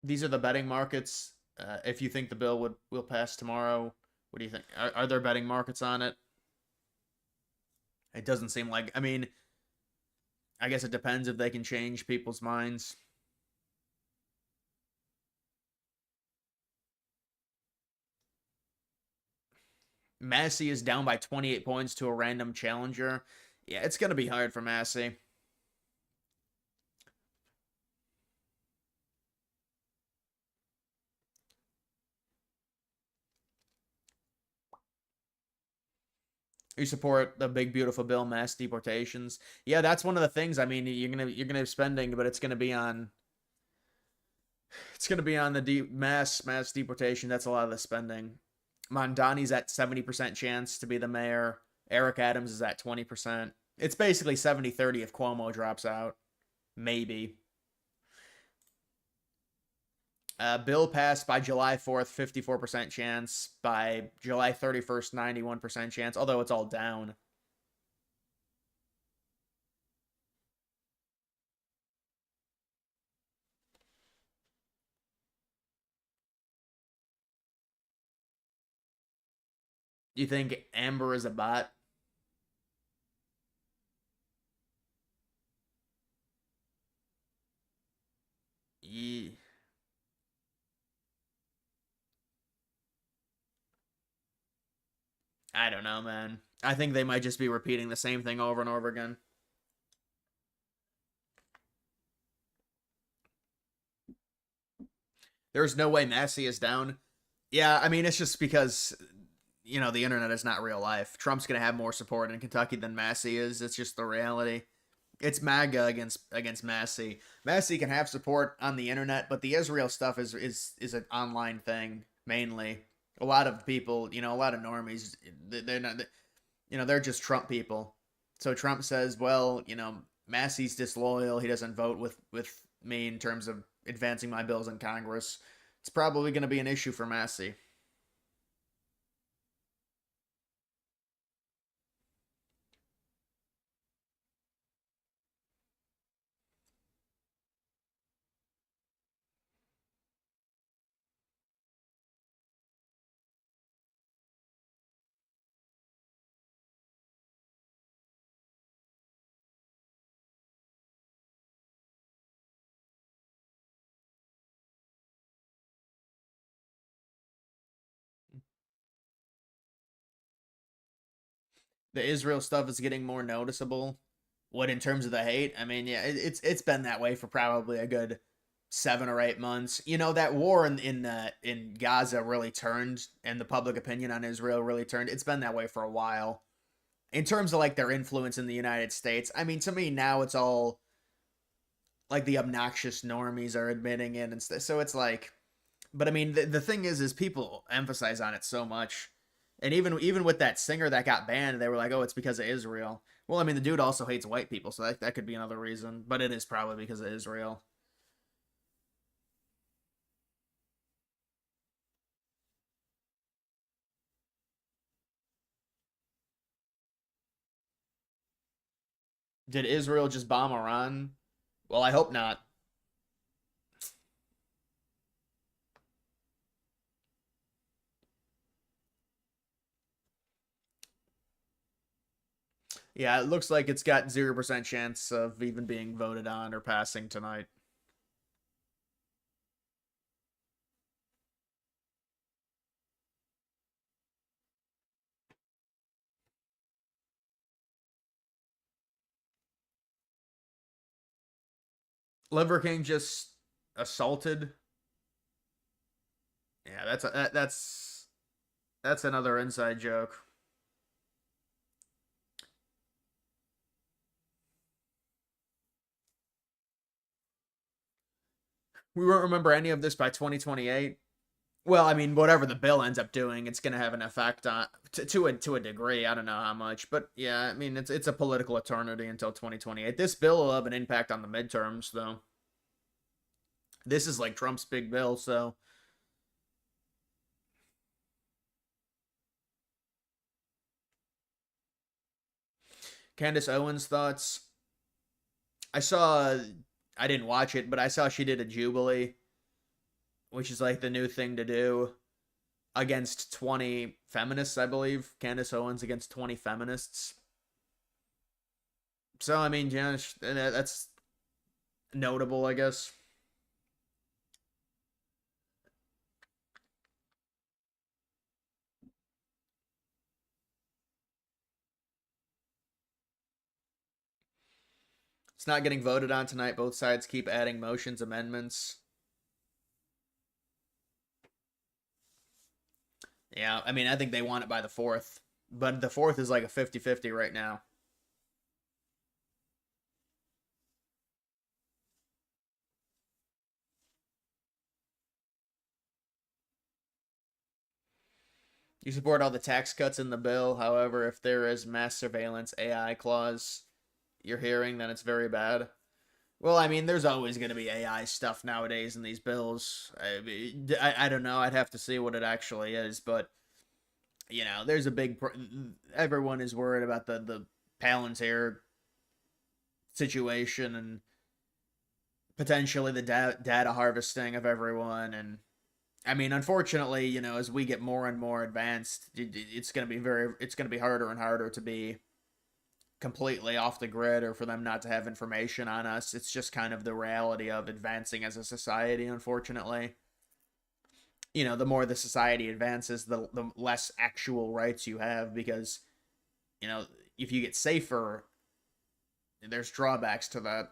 These are the betting markets. If you think the bill will pass tomorrow, what do you think? Are there betting markets on it? It doesn't seem like. I mean, I guess it depends if they can change people's minds. Massey is down by 28 points to a random challenger. Yeah, it's going to be hard for Massey. You support the big beautiful bill, mass deportations. Yeah, that's one of the things. I mean, you're gonna be spending, but it's gonna be on the mass deportation. That's a lot of the spending. Mamdani's at 70% chance to be the mayor. Eric Adams is at 20%. It's basically 70-30 if Cuomo drops out. Maybe. Bill passed by July 4th, 54% chance. By July 31st, 91% chance, although it's all down. You think Amber is a bot? Ye- I don't know, man. I think they might just be repeating the same thing over and over again. There's no way Massey is down. Yeah, I mean, it's just because, the internet is not real life. Trump's going to have more support in Kentucky than Massey is. It's just the reality. It's MAGA against Massey. Massey can have support on the internet, but the Israel stuff is an online thing mainly. A lot of people, a lot of normies, they're not, they're just Trump people. So Trump says, well, Massey's disloyal. He doesn't vote with me in terms of advancing my bills in Congress. It's probably going to be an issue for Massey. the Israel stuff is getting more noticeable. What in terms of the hate? I mean, yeah, it's been that way for probably a good 7 or 8 months. You know, that war in Gaza really turned, and the public opinion on Israel really turned. It's been that way for a while. In terms of like their influence in the United States, I mean, to me now it's all like the obnoxious normies are admitting it and stuff. So it's like, but I mean, the thing is people emphasize on it so much, and even with that singer that got banned, they were like, oh, it's because of Israel. Well, I mean, the dude also hates white people, so that could be another reason, but it is probably because of Israel. Did Israel just bomb Iran? Well, I hope not. Yeah, it looks like it's got 0% chance of even being voted on or passing tonight. Liver King just assaulted. Yeah, that's another inside joke. We won't remember any of this by 2028. Well, I mean, whatever the bill ends up doing, it's going to have an effect on to a degree. I don't know how much, but yeah, I mean, it's a political eternity until 2028. This bill will have an impact on the midterms, though. This is like Trump's big bill, so Candace Owens thoughts. I saw I didn't watch it, but I saw she did a jubilee, which is like the new thing to do against 20 feminists, I believe. Candace Owens against 20 feminists. So I mean, yeah, that's notable, I guess. It's not getting voted on tonight. Both sides keep adding motions, amendments. Yeah, I mean, I think they want it by the 4th, but the 4th is like a 50-50 right now. You support all the tax cuts in the bill. However, if there is mass surveillance AI clause you're hearing, then it's very bad. Well, I mean, there's always going to be AI stuff nowadays in these bills. I don't know. I'd have to see what it actually is, but there's a big. Everyone is worried about the Palantir situation and potentially the data harvesting of everyone. And I mean, unfortunately, as we get more and more advanced, it's going to be harder and harder to be completely off the grid or for them not to have information on us. It's just kind of the reality of advancing as a society, unfortunately. The more the society advances, the less actual rights you have because, you know, if you get safer, there's drawbacks to that.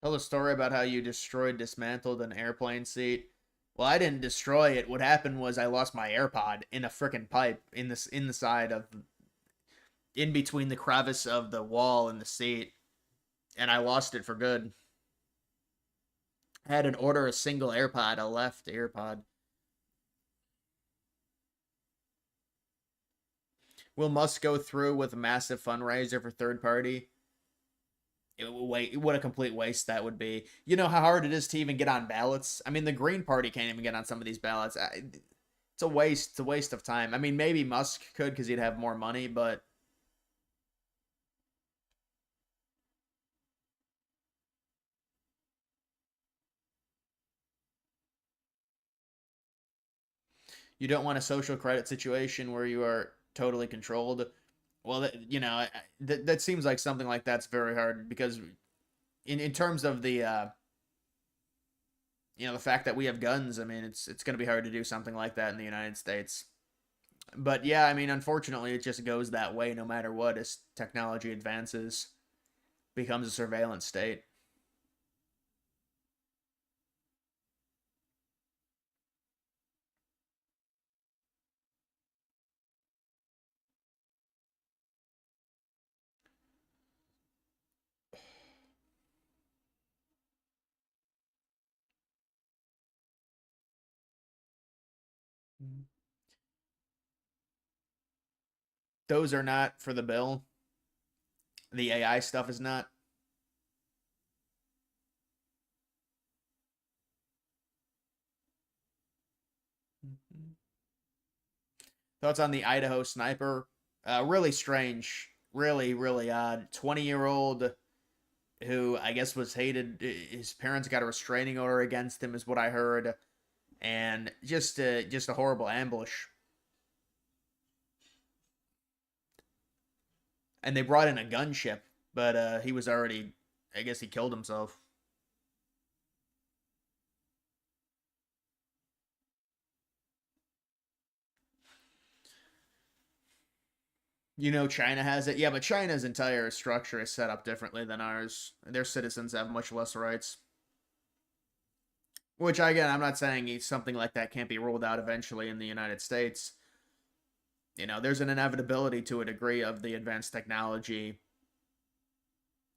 Tell a story about how you dismantled an airplane seat. Well, I didn't destroy it. What happened was I lost my AirPod in a freaking pipe in the side of in between the crevice of the wall and the seat, and I lost it for good. I had to order a single AirPod, a left AirPod. Will Musk go through with a massive fundraiser for third party? What a complete waste that would be. You know how hard it is to even get on ballots. I mean, the Green Party can't even get on some of these ballots. It's a waste. It's a waste of time. I mean, maybe Musk could because he'd have more money, but You don't want a social credit situation where you are totally controlled. Well, that seems like something like that's very hard because in terms of the fact that we have guns, I mean, it's going to be hard to do something like that in the United States. But yeah, I mean, unfortunately, it just goes that way no matter what as technology advances, becomes a surveillance state. Those are not for the bill. The AI stuff is not. Thoughts on the Idaho sniper? Really strange. Really, really odd. 20-year-old who I guess was hated. His parents got a restraining order against him, is what I heard. And just a horrible ambush. And they brought in a gunship, but he was already, I guess he killed himself. China has it. Yeah, but China's entire structure is set up differently than ours. Their citizens have much less rights. Which, again, I'm not saying something like that can't be ruled out eventually in the United States. There's an inevitability to a degree of the advanced technology.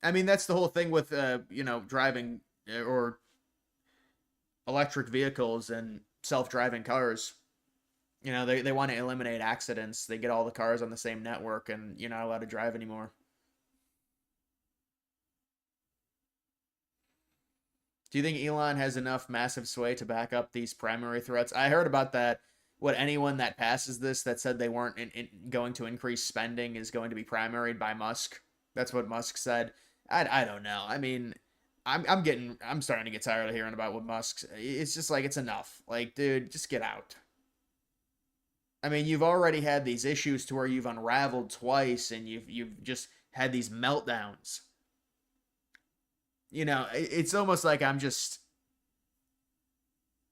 I mean, that's the whole thing with, driving or electric vehicles and self-driving cars. They want to eliminate accidents. They get all the cars on the same network, and you're not allowed to drive anymore. Do you think Elon has enough massive sway to back up these primary threats? I heard about that. What, anyone that passes this that said they weren't going to increase spending is going to be primaried by Musk. That's what Musk said. I don't know. I mean, I'm starting to get tired of hearing about what Musk's. It's just like, it's enough. Like, dude, just get out. I mean, you've already had these issues to where you've unraveled twice, and you've just had these meltdowns. It's almost like I'm just.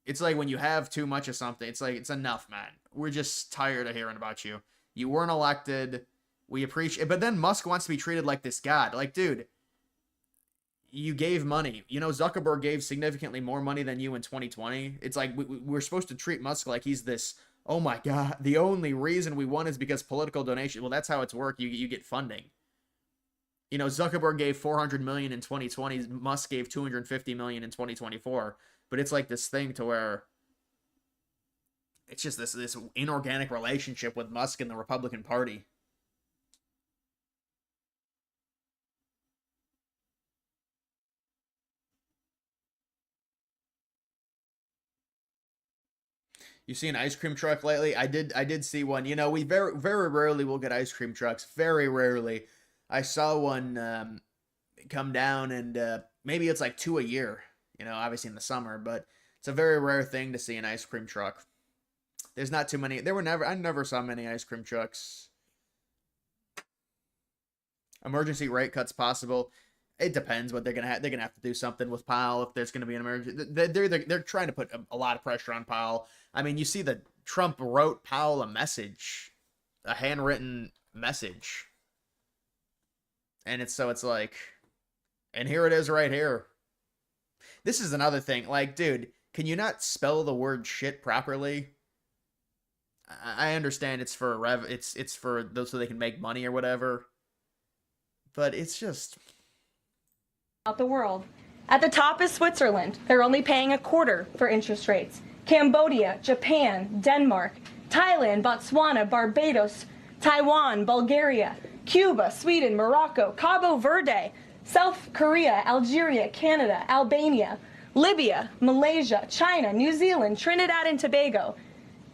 It's like when you have too much of something, it's like, it's enough, man. We're just tired of hearing about you. You weren't elected. We appreciate, but then Musk wants to be treated like this god. Like, dude, you gave money. Zuckerberg gave significantly more money than you in 2020. It's like we're supposed to treat Musk like he's this. Oh my God, the only reason we won is because political donation. Well, that's how it's worked. You get funding. Zuckerberg gave 400 million in 2020. Musk gave 250 million in 2024. But it's like this thing to where it's just this inorganic relationship with Musk and the Republican Party. You see an ice cream truck lately? I did see one. We very very rarely will get ice cream trucks. Very rarely. I saw one come down, and maybe it's like 2 a year. Obviously in the summer, but it's a very rare thing to see an ice cream truck. There's not too many. I never saw many ice cream trucks. Emergency rate cuts possible. It depends what they're gonna have. They're gonna have to do something with Powell if there's gonna be an emergency. They're trying to put a lot of pressure on Powell. I mean, you see that Trump wrote Powell a message, a handwritten message, and it's like, and here it is right here. This is another thing. Like, dude, can you not spell the word shit properly? I understand it's for it's for those so they can make money or whatever. But it's just out the world. At the top is Switzerland. They're only paying a quarter for interest rates. Cambodia, Japan, Denmark, Thailand, Botswana, Barbados, Taiwan, Bulgaria, Cuba, Sweden, Morocco, Cabo Verde, South Korea, Algeria, Canada, Albania, Libya, Malaysia, China, New Zealand, Trinidad and Tobago,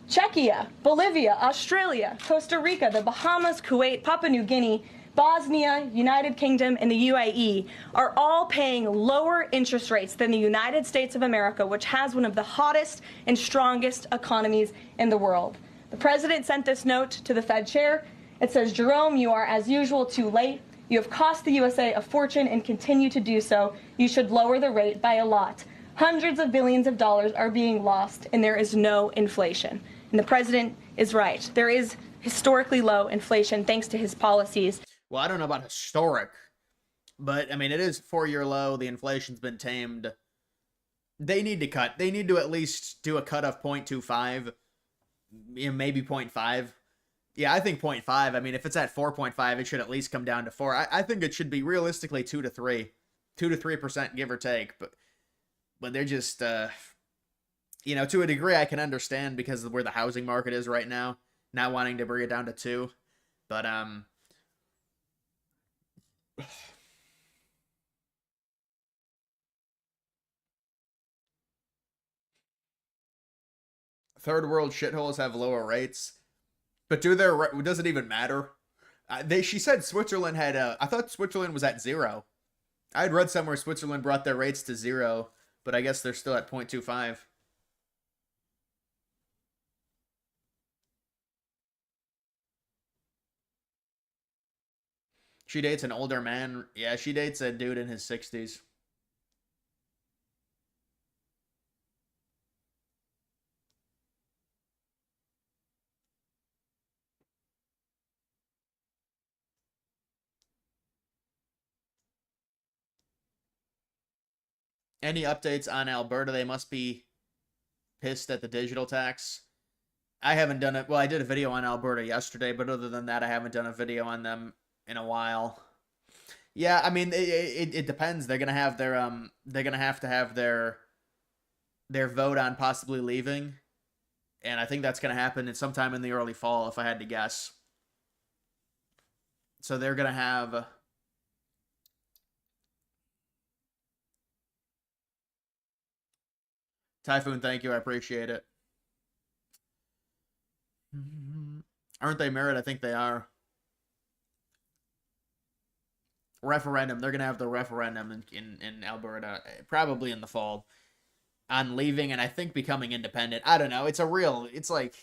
Czechia, Bolivia, Australia, Costa Rica, the Bahamas, Kuwait, Papua New Guinea, Bosnia, United Kingdom, and the UAE are all paying lower interest rates than the United States of America, which has one of the hottest and strongest economies in the world. The president sent this note to the Fed chair. It says, Jerome, you are as usual too late. You have cost the USA a fortune and continue to do so. You should lower the rate by a lot. Hundreds of billions of dollars are being lost, and there is no inflation. And the president is right. There is historically low inflation thanks to his policies. Well, I don't know about historic, but I mean, it is 4-year low. The inflation's been tamed. They need to cut. They need to at least do a cut of 0.25, maybe 0.5. Yeah, I think 0.5. I mean, if it's at 4.5, it should at least come down to 4. I think it should be realistically 2 to 3. 2 to 3%, give or take. But they're just, to a degree I can understand because of where the housing market is right now, not wanting to bring it down to 2. But, third world shitholes have lower rates. But does it even matter? She said Switzerland had, I thought Switzerland was at 0. I had read somewhere Switzerland brought their rates to 0, but I guess they're still at 0.25. She dates an older man. Yeah, she dates a dude in his 60s. Any updates on Alberta? They must be pissed at the digital tax. I haven't done it. Well, I did a video on Alberta yesterday, but other than that, I haven't done a video on them in a while. Yeah, I mean, it depends. They're gonna have they're gonna have to have their vote on possibly leaving, and I think that's gonna happen sometime in the early fall, if I had to guess. So they're gonna have. Typhoon, thank you. I appreciate it. Aren't they married? I think they are. Referendum. They're going to have the referendum in Alberta, probably in the fall, on leaving and I think becoming independent. I don't know. It's like,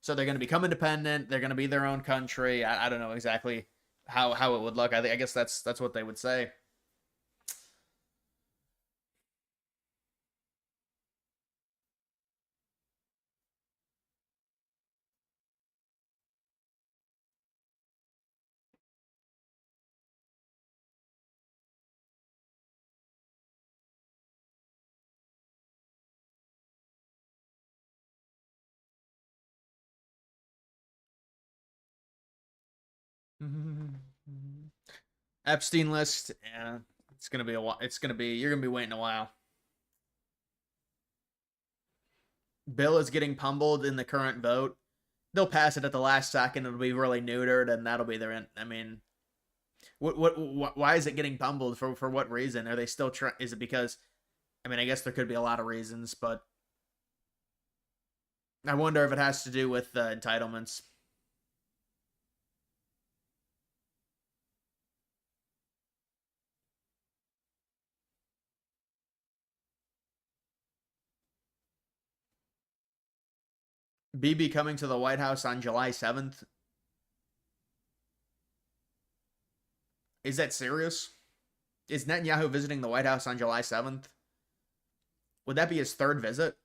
so they're going to become independent. They're going to be their own country. I don't know exactly how it would look. I guess that's what they would say. Epstein list. Yeah, it's gonna be a while. You're gonna be waiting a while. Bill is getting pummeled in the current vote. They'll pass it at the last second. It'll be really neutered, and that'll be their. I mean, why is it getting pummeled for what reason? Are they still trying? Is it because? I mean, I guess there could be a lot of reasons, but I wonder if it has to do with entitlements. BB coming to the White House on July 7th. Is that serious? Is Netanyahu visiting the White House on July 7th? Would that be his third visit?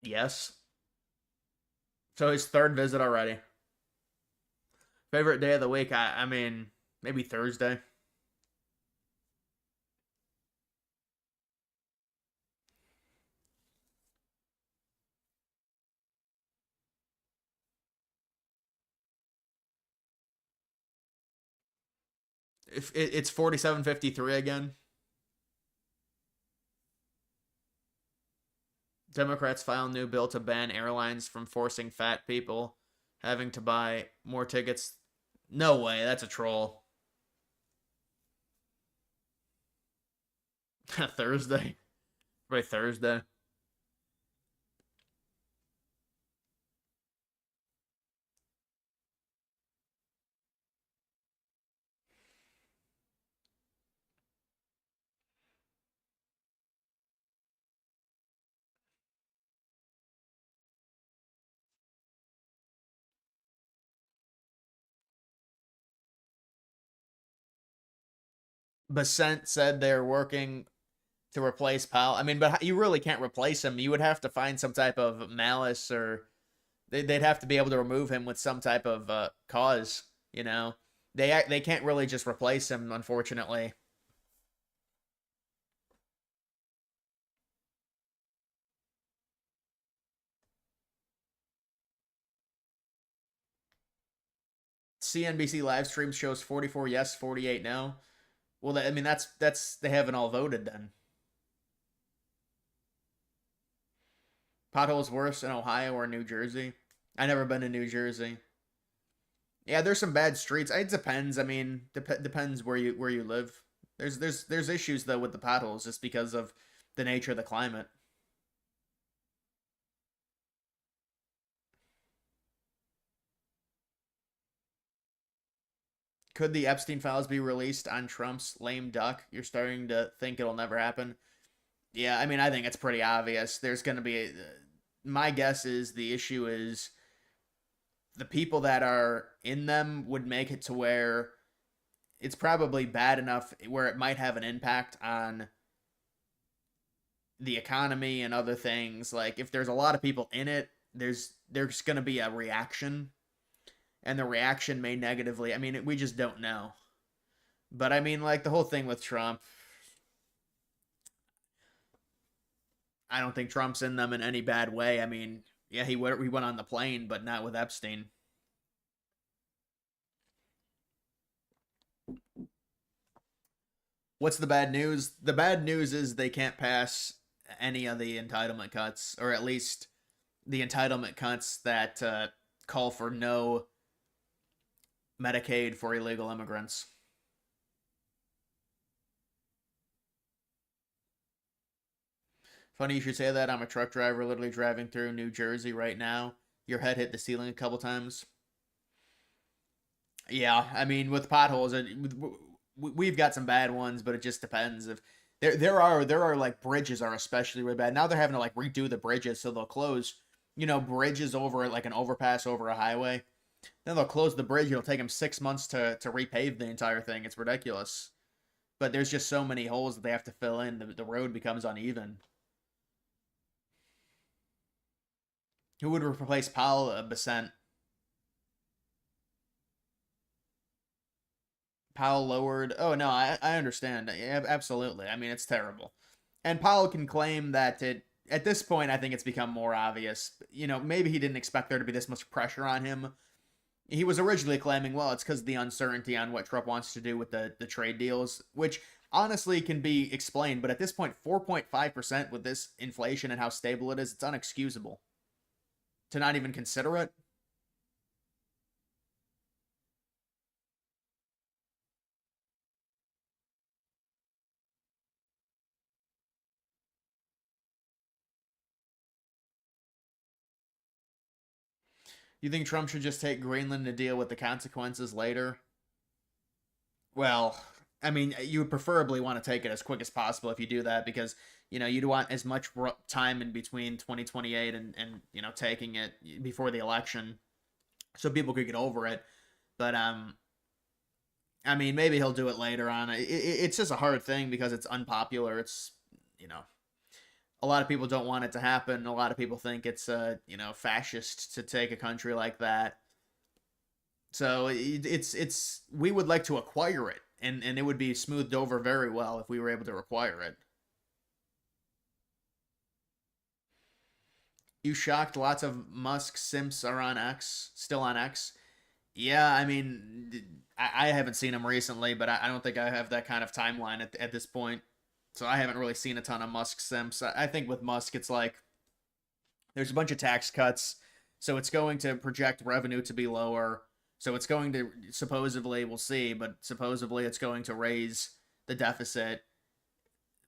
Yes. So his third visit already. Favorite day of the week? I mean, maybe Thursday. If it's 4753 again. Democrats file new bill to ban airlines from forcing fat people Having to buy more tickets. No way, that's a troll. Thursday. Right, Thursday. Basent said they're working to replace Powell. I mean, but you really can't replace him. You would have to find some type of malice, or they'd have to be able to remove him with some type of cause. You know, they can't really just replace him, unfortunately. CNBC live stream shows 44 yes, 48 no. Well, I mean that's they haven't all voted then. Potholes worse in Ohio or New Jersey? I never been to New Jersey. Yeah, there's some bad streets. It depends. I mean, depends where you live. There's issues though with the potholes just because of the nature of the climate. Could the Epstein files be released on Trump's lame duck? You're starting to think it'll never happen. Yeah, I mean, I think it's pretty obvious. There's going to be my guess is the issue is the people that are in them would make it to where it's probably bad enough where it might have an impact on the economy and other things. Like if there's a lot of people in it, there's going to be a reaction, and the reaction may negatively. I mean, we just don't know. But I mean, like the whole thing with Trump, I don't think Trump's in them in any bad way. I mean, yeah, he went on the plane, but not with Epstein. What's the bad news? The bad news is they can't pass any of the entitlement cuts, or at least the entitlement cuts that call for no Medicaid for illegal immigrants. Funny you should say that. I'm a truck driver literally driving through New Jersey right now. Your head hit the ceiling a couple times. Yeah, I mean, with potholes, we've got some bad ones, but it just depends. If there are like bridges are especially really bad. Now they're having to like redo the bridges, so they'll close, bridges over like an overpass over a highway. Then they'll close the bridge. It'll take them 6 months to repave the entire thing. It's ridiculous. But there's just so many holes that they have to fill in. The road becomes uneven. Who would replace Paul Besant? Powell lowered. Oh no, I understand. Yeah, absolutely. I mean, it's terrible. And Powell can claim that at this point, I think it's become more obvious. Maybe he didn't expect there to be this much pressure on him. He was originally claiming, well, it's because of the uncertainty on what Trump wants to do with the trade deals, which honestly can be explained. But at this point, 4.5% with this inflation and how stable it is, it's unexcusable to not even consider it. You think Trump should just take Greenland to deal with the consequences later? Well, I mean, you would preferably want to take it as quick as possible if you do that because, you'd want as much time in between 2028 and taking it before the election so people could get over it. But, I mean, maybe he'll do it later on. It's just a hard thing because it's unpopular. It's, you know, a lot of people don't want it to happen. A lot of people think it's fascist to take a country like that. So it's we would like to acquire it, and it would be smoothed over very well if we were able to acquire it. You shocked? Lots of Musk simps are on X, still on X. Yeah, I mean, I haven't seen him recently, but I don't think I have that kind of timeline at this point. So I haven't really seen a ton of Musk simps. I think with Musk, it's like there's a bunch of tax cuts. So it's going to project revenue to be lower. So it's going to supposedly, we'll see, but supposedly it's going to raise the deficit.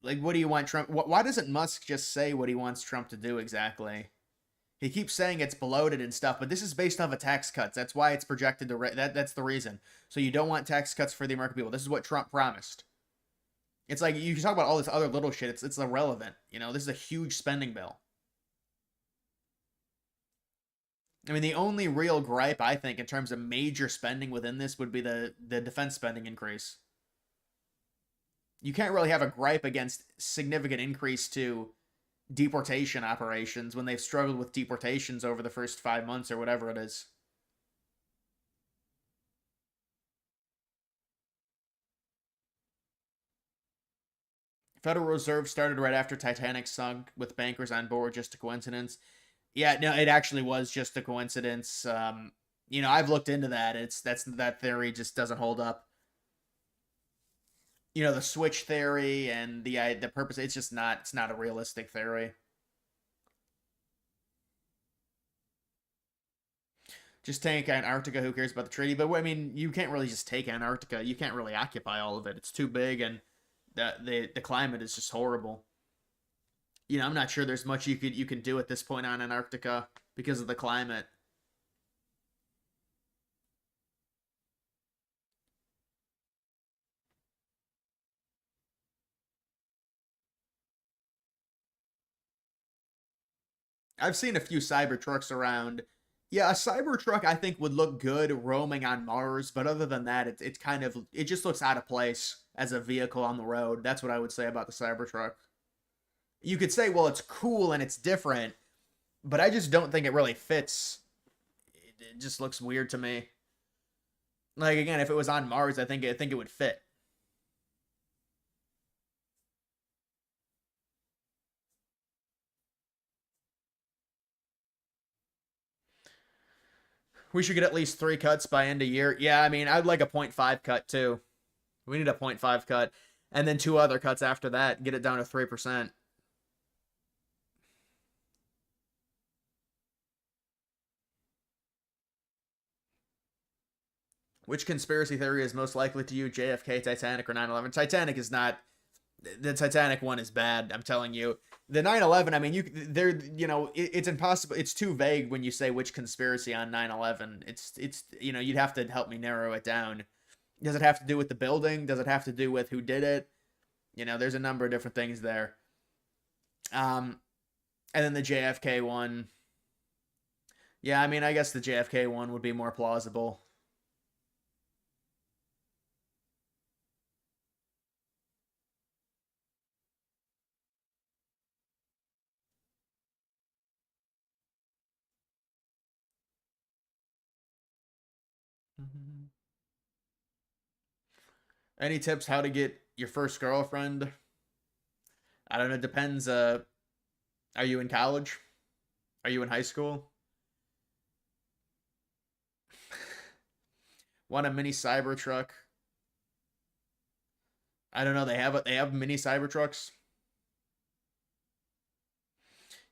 Like, what do you want Trump? Why doesn't Musk just say what he wants Trump to do exactly? He keeps saying it's bloated and stuff, but this is based off of tax cuts. That's why it's projected to that's the reason. So you don't want tax cuts for the American people. This is what Trump promised. It's like you talk about all this other little shit. It's irrelevant. You know, this is a huge spending bill. I mean, the only real gripe I think in terms of major spending within this would be the defense spending increase. You can't really have a gripe against significant increase to deportation operations when they've struggled with deportations over the first 5 months or whatever it is. Federal Reserve started right after Titanic sunk with bankers on board. Just a coincidence? Yeah, no, it actually was just a coincidence. I've looked into that. That theory just doesn't hold up. The switch theory and the purpose. It's not a realistic theory. Just take Antarctica. Who cares about the treaty? But I mean, you can't really just take Antarctica. You can't really occupy all of it. It's too big, and the climate is just horrible. I'm not sure there's much you can do at this point on Antarctica because of the climate. I've seen a few Cybertrucks around. Yeah, a Cybertruck I think would look good roaming on Mars, but other than that, it just looks out of place as a vehicle on the road. That's what I would say about the Cybertruck. You could say, well, it's cool and it's different, but I just don't think it really fits. It just looks weird to me. Like again, if it was on Mars, I think it would fit. We should get at least 3 cuts by end of year. Yeah, I mean, I'd like a point 0.5 cut too. We need a point 0.5 cut, and then 2 other cuts after that. Get it down to 3%. Which conspiracy theory is most likely to you? JFK, Titanic, or 9/11? Titanic is not. The Titanic one is bad. I'm telling you. The 9/11. I mean, it's impossible. It's too vague when you say which conspiracy on 9/11. You'd have to help me narrow it down. Does it have to do with the building? Does it have to do with who did it? There's a number of different things there. And then the JFK one. Yeah, I mean, I guess the JFK one would be more plausible. Any tips how to get your first girlfriend? I don't know. Depends. Are you in college? Are you in high school? Want a mini Cybertruck? I don't know. They have mini Cybertrucks.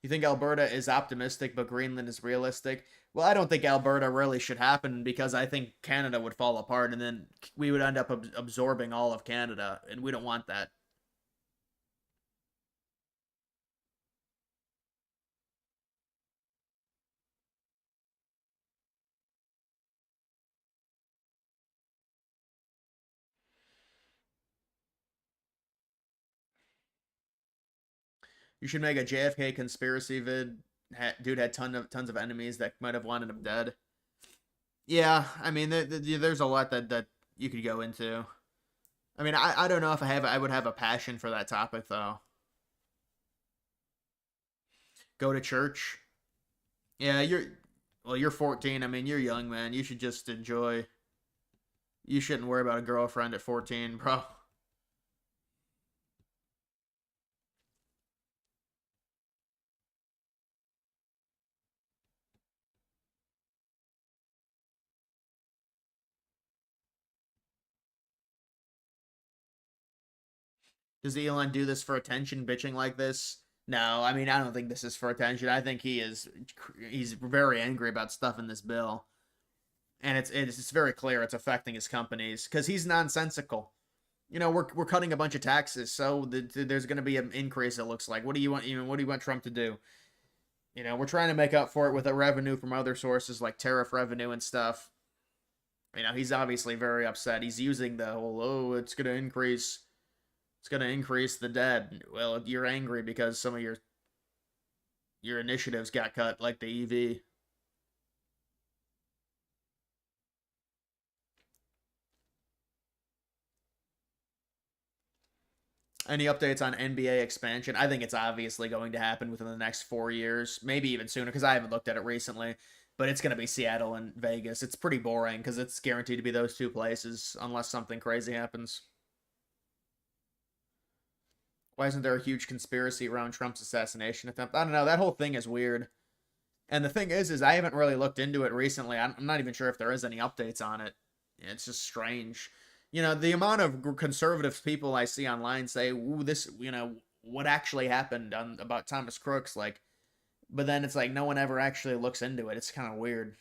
You think Alberta is optimistic, but Greenland is realistic? Well, I don't think Alberta really should happen because I think Canada would fall apart, and then we would end up absorbing all of Canada, and we don't want that. You should make a JFK conspiracy vid. Dude had tons of enemies that might have wanted him dead. Yeah, I mean, there's a lot that you could go into. I mean, I don't know if I would have a passion for that topic though. Go to church. Yeah, you're 14. I mean, you're young, man. You should just enjoy. You shouldn't worry about a girlfriend at 14, bro. Does Elon do this for attention, bitching like this? No, I mean I don't think this is for attention. I think he's very angry about stuff in this bill, and it's very clear it's affecting his companies because he's nonsensical. You know, we're cutting a bunch of taxes, so there's going to be an increase. It looks like. What do you want? You know, what do you want Trump to do? You know, we're trying to make up for it with a revenue from other sources like tariff revenue and stuff. You know, he's obviously very upset. He's using the whole, oh, it's going to increase the debt. Well, you're angry because some of your initiatives got cut, like the EV. Any updates on NBA expansion? I think it's obviously going to happen within the next 4 years, maybe even sooner, because I haven't looked at it recently. But it's going to be Seattle and Vegas. It's pretty boring because it's guaranteed to be those two places unless something crazy happens. Why isn't there a huge conspiracy around Trump's assassination attempt? I don't know. That whole thing is weird. And the thing is I haven't really looked into it recently. I'm not even sure if there is any updates on it. It's just strange. You know, the amount of conservative people I see online say, "Ooh, this," you know, what actually happened on about Thomas Crooks, like, but then it's like no one ever actually looks into it. It's kind of weird.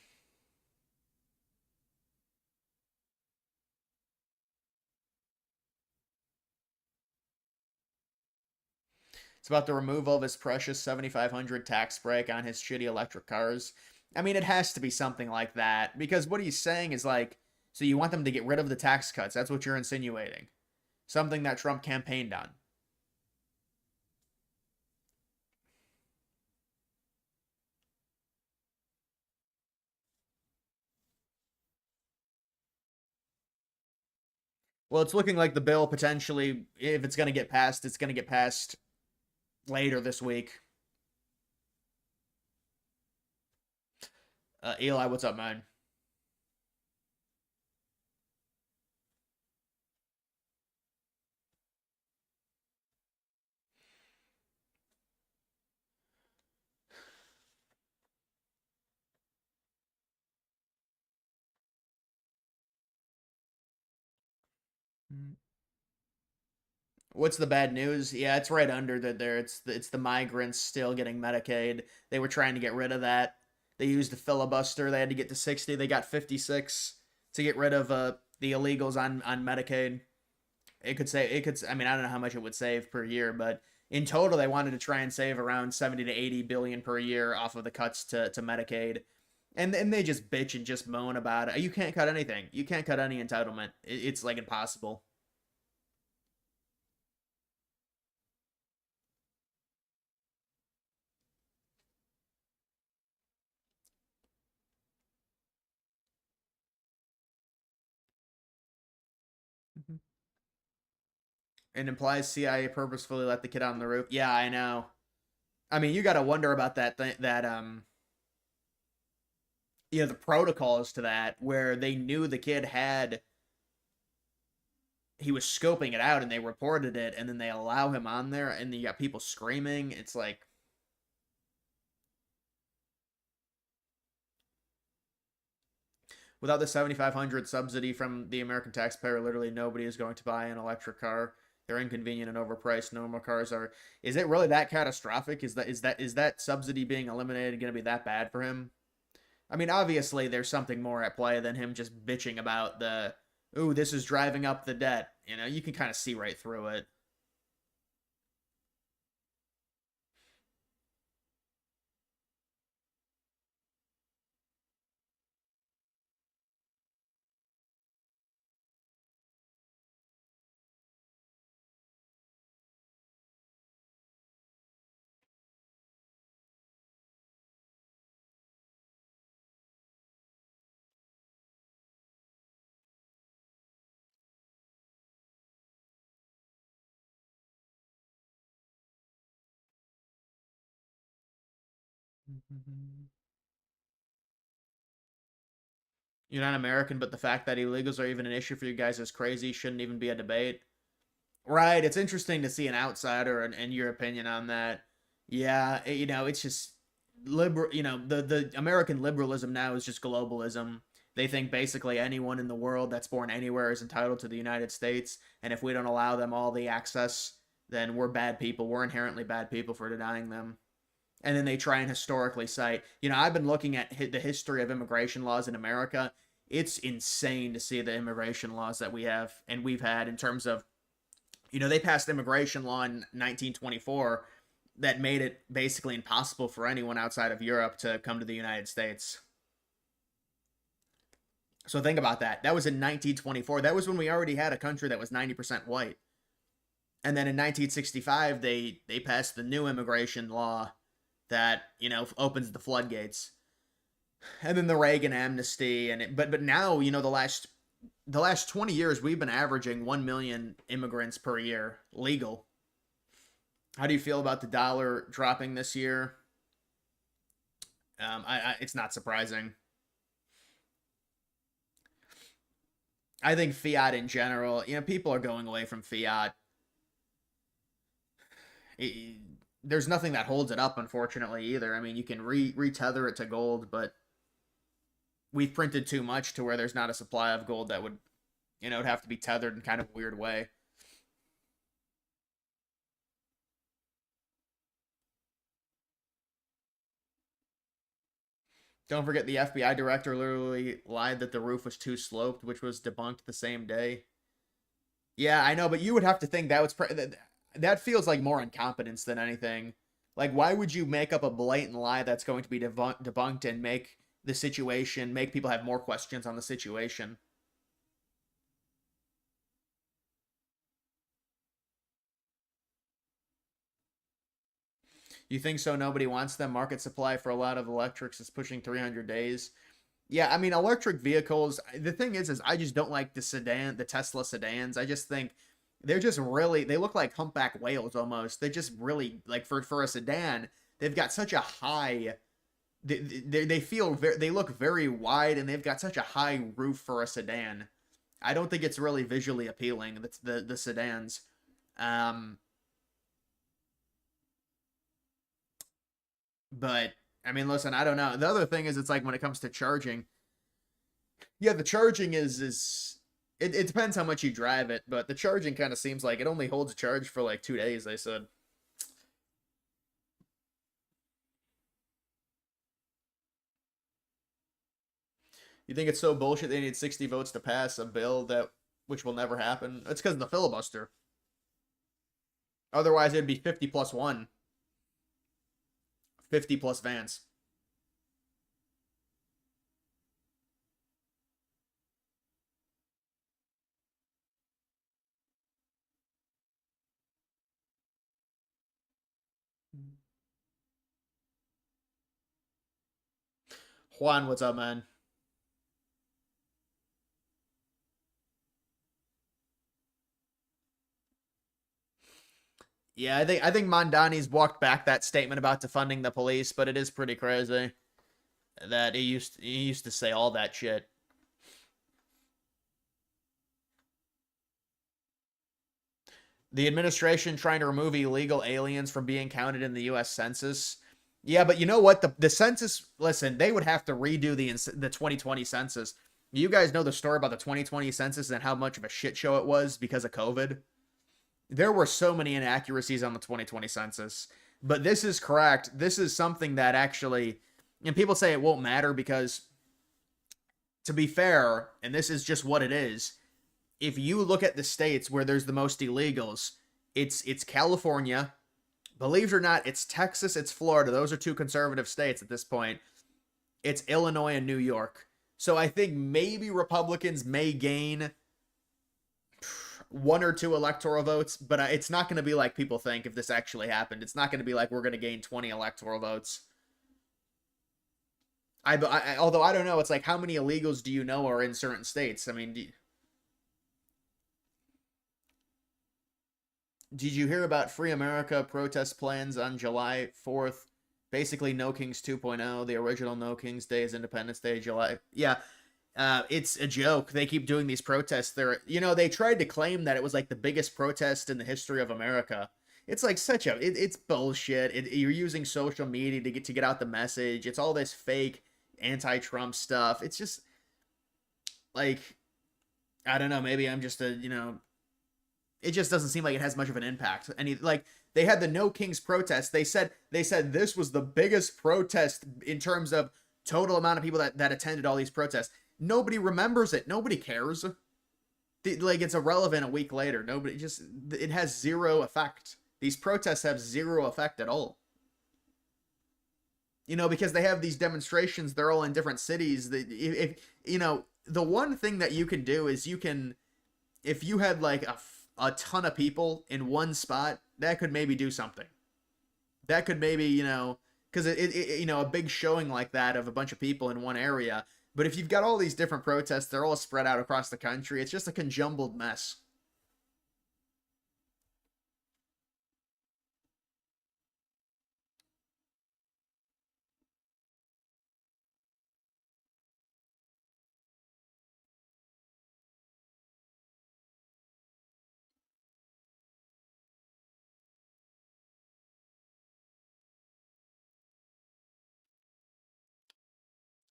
It's about the removal of his precious 7,500 tax break on his shitty electric cars. I mean, it has to be something like that because what he's saying is like, so you want them to get rid of the tax cuts? That's what you're insinuating. Something that Trump campaigned on. Well, it's looking like the bill potentially, if it's going to get passed, it's going to get passed later this week. Eli, what's up, man? What's the bad news? Yeah, it's right under the there. It's the migrants still getting Medicaid. They were trying to get rid of that. They used a filibuster. They had to get to 60. They got 56 to get rid of the illegals on Medicaid. It could. I mean, I don't know how much it would save per year, but in total, they wanted to try and save around 70 to 80 billion per year off of the cuts to Medicaid. And they just bitch and just moan about it. You can't cut anything. You can't cut any entitlement. It's like impossible. It implies CIA purposefully let the kid on the roof. Yeah, I know. I mean, you got to wonder about the protocols to that where they knew the kid had he was scoping it out and they reported it and then they allow him on there and you got people screaming. It's like without the 7,500 subsidy from the American taxpayer, literally nobody is going to buy an electric car. They're inconvenient and overpriced. Normal cars are. Is it really that catastrophic? Is that subsidy being eliminated going to be that bad for him? I mean, obviously there's something more at play than him just bitching about the, ooh, this is driving up the debt. You know, you can kind of see right through it. You're not American, but the fact that illegals are even an issue for you guys is crazy. Shouldn't even be a debate. Right. It's interesting to see an outsider and your opinion on that. Yeah, it's just liberal. The American liberalism now is just globalism. They think basically anyone in the world that's born anywhere is entitled to the United States, and if we don't allow them all the access then we're bad people. We're inherently bad people for denying them. And then they try and historically cite, I've been looking at the history of immigration laws in America. It's insane to see the immigration laws that we have and we've had in terms of, they passed immigration law in 1924 that made it basically impossible for anyone outside of Europe to come to the United States. So think about that. That was in 1924. That was when we already had a country that was 90% white. And then in 1965, they passed the new immigration law that, opens the floodgates. And then the Reagan amnesty but now, the last 20 years we've been averaging 1 million immigrants per year legal. How do you feel about the dollar dropping this year? It's not surprising. I think fiat in general, people are going away from fiat. There's nothing that holds it up, unfortunately, either. I mean, you can retether it to gold, but we've printed too much to where there's not a supply of gold that would, it'd have to be tethered in kind of a weird way. Don't forget the FBI director literally lied that the roof was too sloped, which was debunked the same day. Yeah, I know, but you would have to think that was that feels like more incompetence than anything. Like, why would you make up a blatant lie that's going to be debunked and make people have more questions on the situation? You think so? Nobody wants them. Market supply for a lot of electrics is pushing 300 days. Yeah, I mean, electric vehicles. The thing is I just don't like the Tesla sedans. I just think they're just really, they look like humpback whales almost. They just really, like, for a sedan, they've got such a high, they look very wide, and they've got such a high roof for a sedan. I don't think it's really visually appealing, the sedans. But I mean, listen, I don't know. The other thing is, it's like when it comes to charging, yeah, the charging is it depends how much you drive it, but the charging kind of seems like it only holds a charge for like 2 days, they said. You think it's so bullshit they need 60 votes to pass a bill which will never happen? It's because of the filibuster. Otherwise, it'd be 50 plus 1. 50 plus Vance. Juan, what's up, man? Yeah, I think Mamdani's walked back that statement about defunding the police, but it is pretty crazy that he used to say all that shit. The administration trying to remove illegal aliens from being counted in the U.S. Census. Yeah, but you know what? The census, listen, they would have to redo the 2020 census. You guys know the story about the 2020 census and how much of a shit show it was because of COVID? There were so many inaccuracies on the 2020 census. But this is correct. This is something that actually, and people say it won't matter because, to be fair, and this is just what it is, if you look at the states where there's the most illegals, it's California. Believe it or not, it's Texas, it's Florida. Those are two conservative states at this point. It's Illinois and New York. So I think maybe Republicans may gain 1 or 2 electoral votes, but it's not going to be like people think if this actually happened. It's not going to be like we're going to gain 20 electoral votes. Although I don't know, it's like how many illegals do you know are in certain states? I mean, did you hear about Free America protest plans on July 4th? Basically, No Kings 2.0. The original No Kings Day is Independence Day, July. Yeah, it's a joke. They keep doing these protests. They tried to claim that it was like the biggest protest in the history of America. It's like it's bullshit. You're using social media to get out the message. It's all this fake anti-Trump stuff. It's just like, I don't know. Maybe I'm just it just doesn't seem like it has much of an impact. And like they had the No Kings protest. They said this was the biggest protest in terms of total amount of people that attended all these protests. Nobody remembers it. Nobody cares. Like it's irrelevant a week later. Nobody just it has zero effect. These protests have zero effect at all. Because they have these demonstrations, they're all in different cities. If the one thing that you can do is if you had like a ton of people in one spot, that could maybe do something. That could maybe, because a big showing like that of a bunch of people in one area. But if you've got all these different protests, they're all spread out across the country. It's just a conjumbled mess.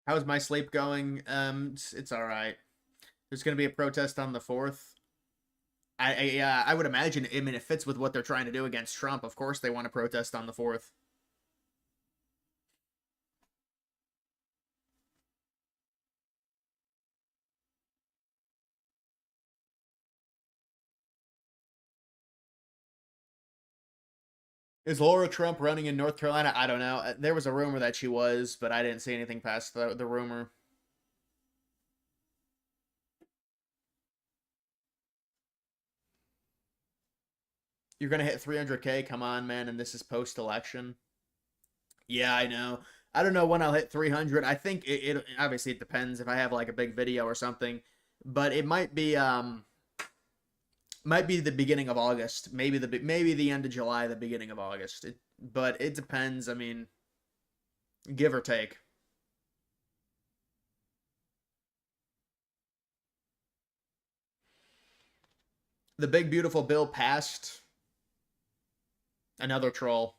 How's my sleep going? It's all right. There's going to be a protest on the 4th. I would imagine. I mean, it fits with what they're trying to do against Trump. Of course, they want to protest on the 4th. Is Laura Trump running in North Carolina? I don't know. There was a rumor that she was, but I didn't see anything past the rumor. You're gonna hit 300K. Come on, man. And this is post-election. Yeah, I know. I don't know when I'll hit 300. I think it obviously it depends if I have like a big video or something, but it might be the beginning of August, maybe the end of July, the beginning of August. But it depends. I mean, give or take. The big beautiful bill passed. Another troll.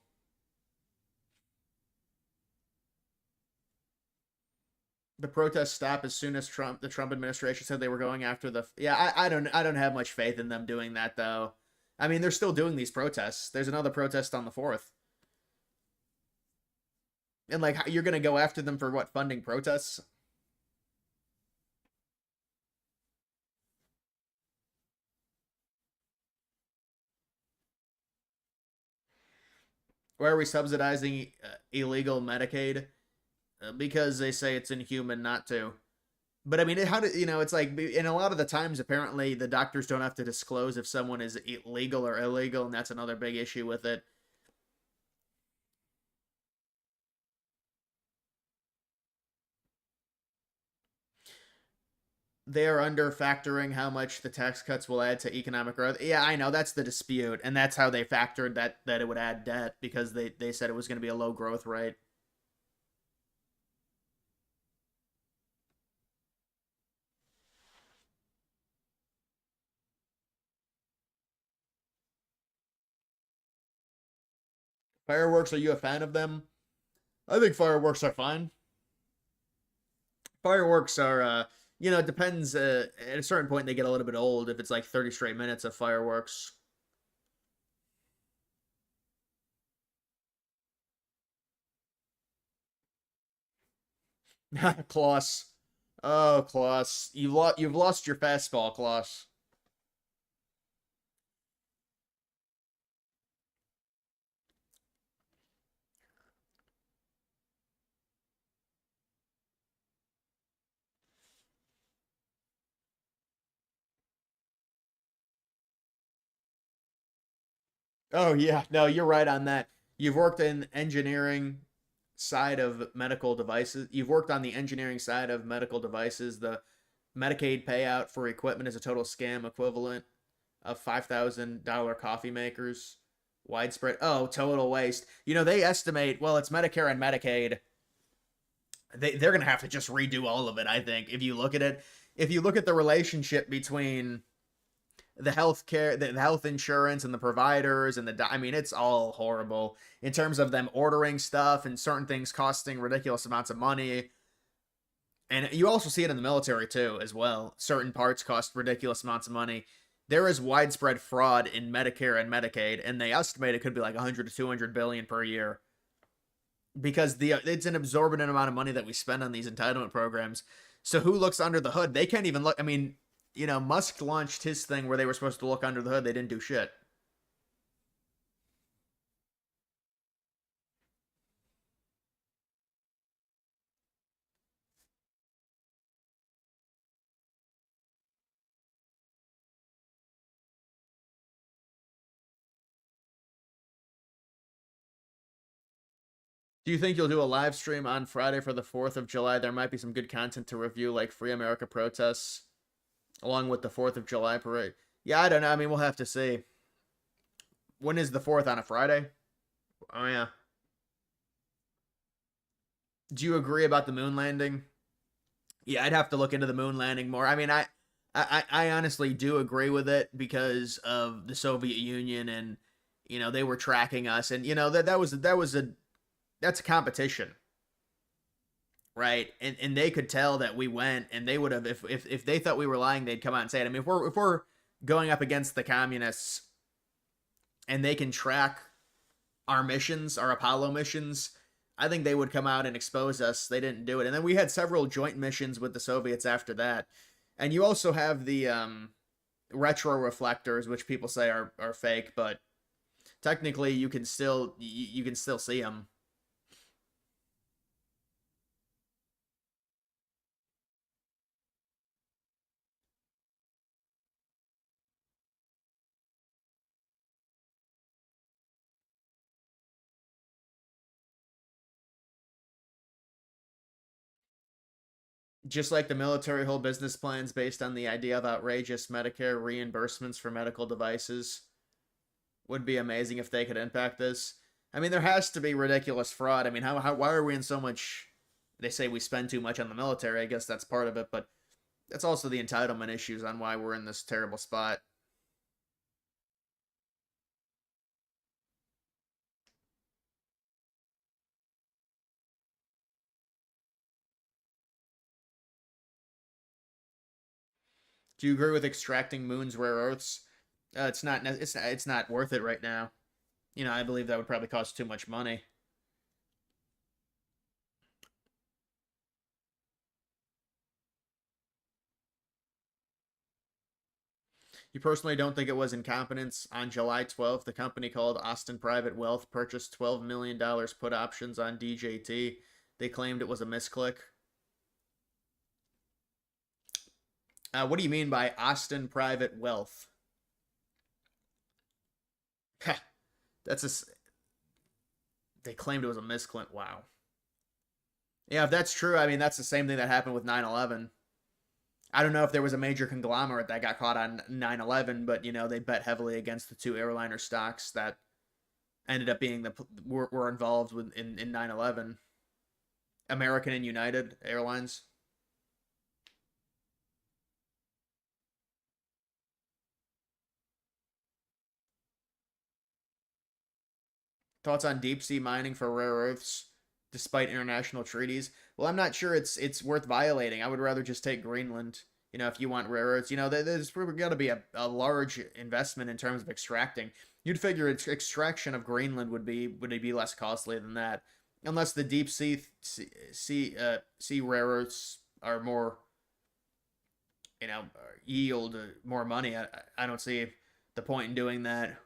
The protests stopped as soon as the Trump administration said they were going after the. Yeah, I don't have much faith in them doing that though. I mean, they're still doing these protests. There's another protest on the 4th. And like you're gonna go after them for what, funding protests? Why are we subsidizing illegal Medicaid? Because they say it's inhuman not to. But I mean, how do it's like, and a lot of the times, apparently, the doctors don't have to disclose if someone is legal or illegal, and that's another big issue with it. They are under factoring how much the tax cuts will add to economic growth. Yeah, I know that's the dispute, and that's how they factored that it would add debt because they said it was going to be a low growth rate. Fireworks, are you a fan of them? I think fireworks are fine. Fireworks are, it depends. At a certain point, they get a little bit old if it's like 30 straight minutes of fireworks. Kloss. Oh, Kloss. You've lost your fastball, Kloss. Oh yeah, no, you're right on that. You've worked in engineering side of medical devices. You've worked on the engineering side of medical devices. The Medicaid payout for equipment is a total scam equivalent of $5,000 coffee makers. Widespread. Oh, total waste. They estimate, well, it's Medicare and Medicaid. They're going to have to just redo all of it, I think. If you look at it, if you look at the relationship between the healthcare, the health insurance, and the providers, and I mean, it's all horrible in terms of them ordering stuff and certain things costing ridiculous amounts of money. And you also see it in the military too, as well. Certain parts cost ridiculous amounts of money. there is widespread fraud in Medicare and Medicaid, and they estimate it could be like 100 to 200 billion per year because it's an absorbent amount of money that we spend on these entitlement programs. So who looks under the hood? They can't even look. I mean, Musk launched his thing where they were supposed to look under the hood. They didn't do shit. Do you think you'll do a live stream on Friday for the 4th of July? There might be some good content to review, like Free America protests, along with the 4th of July parade. Yeah, I don't know. I mean, we'll have to see. When is the 4th, on a Friday? Oh, yeah. Do you agree about the moon landing? Yeah, I'd have to look into the moon landing more. I mean, I honestly do agree with it because of the Soviet Union, and they were tracking us, and that's a competition, right? And they could tell that we went, and they would have, if they thought we were lying, they'd come out and say it. I mean, if we're going up against the communists, and they can track our missions, our Apollo missions, I think they would come out and expose us. They didn't do it. And then we had several joint missions with the Soviets after that. And you also have the retro reflectors, which people say are fake, but technically you can still see them. Just like the military hold business plans based on the idea of outrageous Medicare reimbursements for medical devices. Would be amazing if they could impact this. I mean, there has to be ridiculous fraud. I mean, why are we in so much? They say we spend too much on the military. I guess that's part of it, but that's also the entitlement issues on why we're in this terrible spot. Do you agree with extracting moon's rare earths? It's not worth it right now. I believe that would probably cost too much money. You personally don't think it was incompetence? On July 12th, the company called Austin Private Wealth purchased $12 million put options on DJT. They claimed it was a misclick. What do you mean by Austin Private Wealth? That's a. They claimed it was a misclick. Wow. Yeah, if that's true, I mean, that's the same thing that happened with 9/11. I don't know if there was a major conglomerate that got caught on 9/11, but they bet heavily against the two airliner stocks that ended up being were involved with in 9/11. American and United Airlines. Thoughts on deep sea mining for rare earths despite international treaties? Well, I'm not sure it's worth violating. I would rather just take Greenland. If you want rare earths, there's probably got to be a large investment in terms of extracting. You'd figure extraction of Greenland would be less costly than that, unless the deep sea rare earths are more yield more money. I don't see the point in doing that.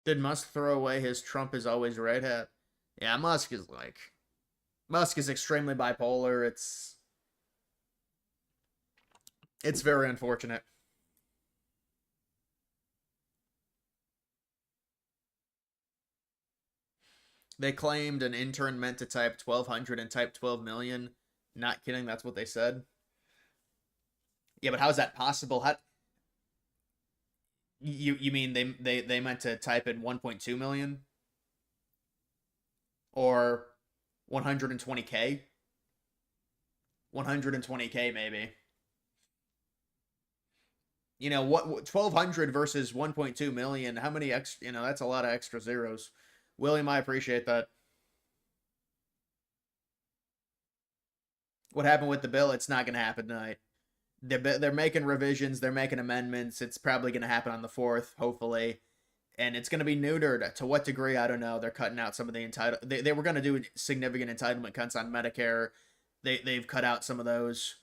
Did Musk throw away his Trump is always right hat? Yeah, Musk is extremely bipolar. It's very unfortunate. They claimed an intern meant to type 1200 and type 12 million. Not kidding, that's what they said. Yeah, but how is that possible? How you mean they meant to type in 1.2 million or 120K? 120K maybe. what 1,200 versus 1.2 million. How many extra? That's a lot of extra zeros. William, I appreciate that. What happened with the bill? It's not going to happen tonight. They're making revisions. They're making amendments. It's probably going to happen on the 4th, hopefully. And it's going to be neutered. To what degree, I don't know. They're cutting out some of the They were going to do significant entitlement cuts on Medicare. They've cut out some of those.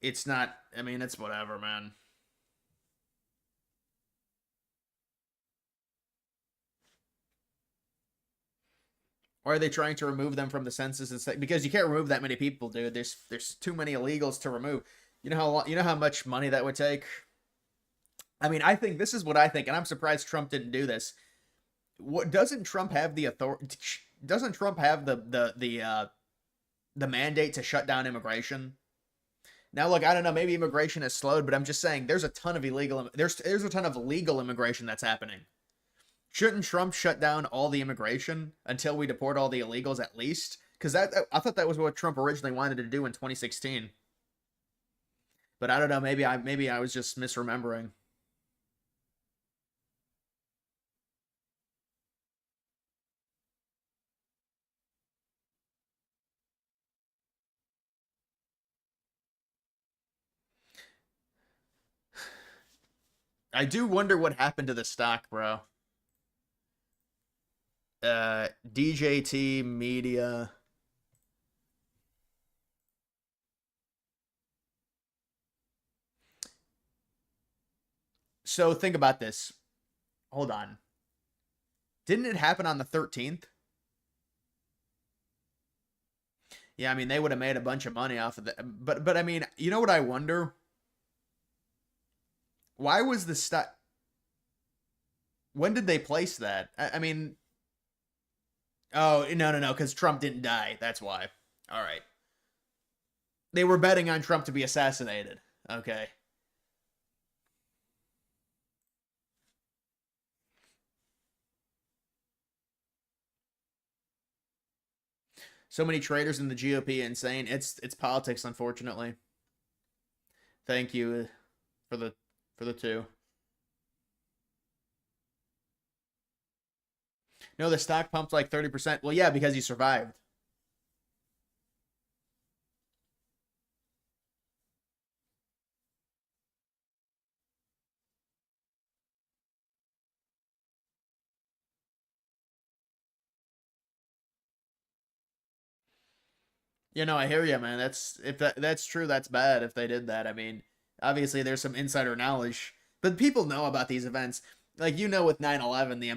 It's not. I mean, it's whatever, man. Or are they trying to remove them from the census instead? Because you can't remove that many people, dude. There's too many illegals to remove. You know how much money that would take. I mean, I think this is what I think, and I'm surprised Trump didn't do this. What doesn't Trump have the authority? Doesn't Trump have the mandate to shut down immigration? Now, look, I don't know. Maybe immigration has slowed, but I'm just saying there's a ton of there's a ton of legal immigration that's happening. Shouldn't Trump shut down all the immigration until we deport all the illegals at least? Because I thought that was what Trump originally wanted to do in 2016. But I don't know. Maybe I was just misremembering. I do wonder what happened to the stock, bro. DJT Media. So think about this. Hold on. Didn't it happen on the 13th? Yeah, I mean they would have made a bunch of money off of that. But I mean, you know what I wonder? Why was the stock? When did they place that? I mean, oh no, because Trump didn't die. That's why. All right. They were betting on Trump to be assassinated. Okay. So many traitors in the GOP, insane. It's politics, unfortunately. Thank you for the two. No, the stock pumped like 30%. Well, yeah, because he survived. I hear you, man. That's true. That's bad if they did that. I mean, obviously there's some insider knowledge, but people know about these events. Like with 9/11, the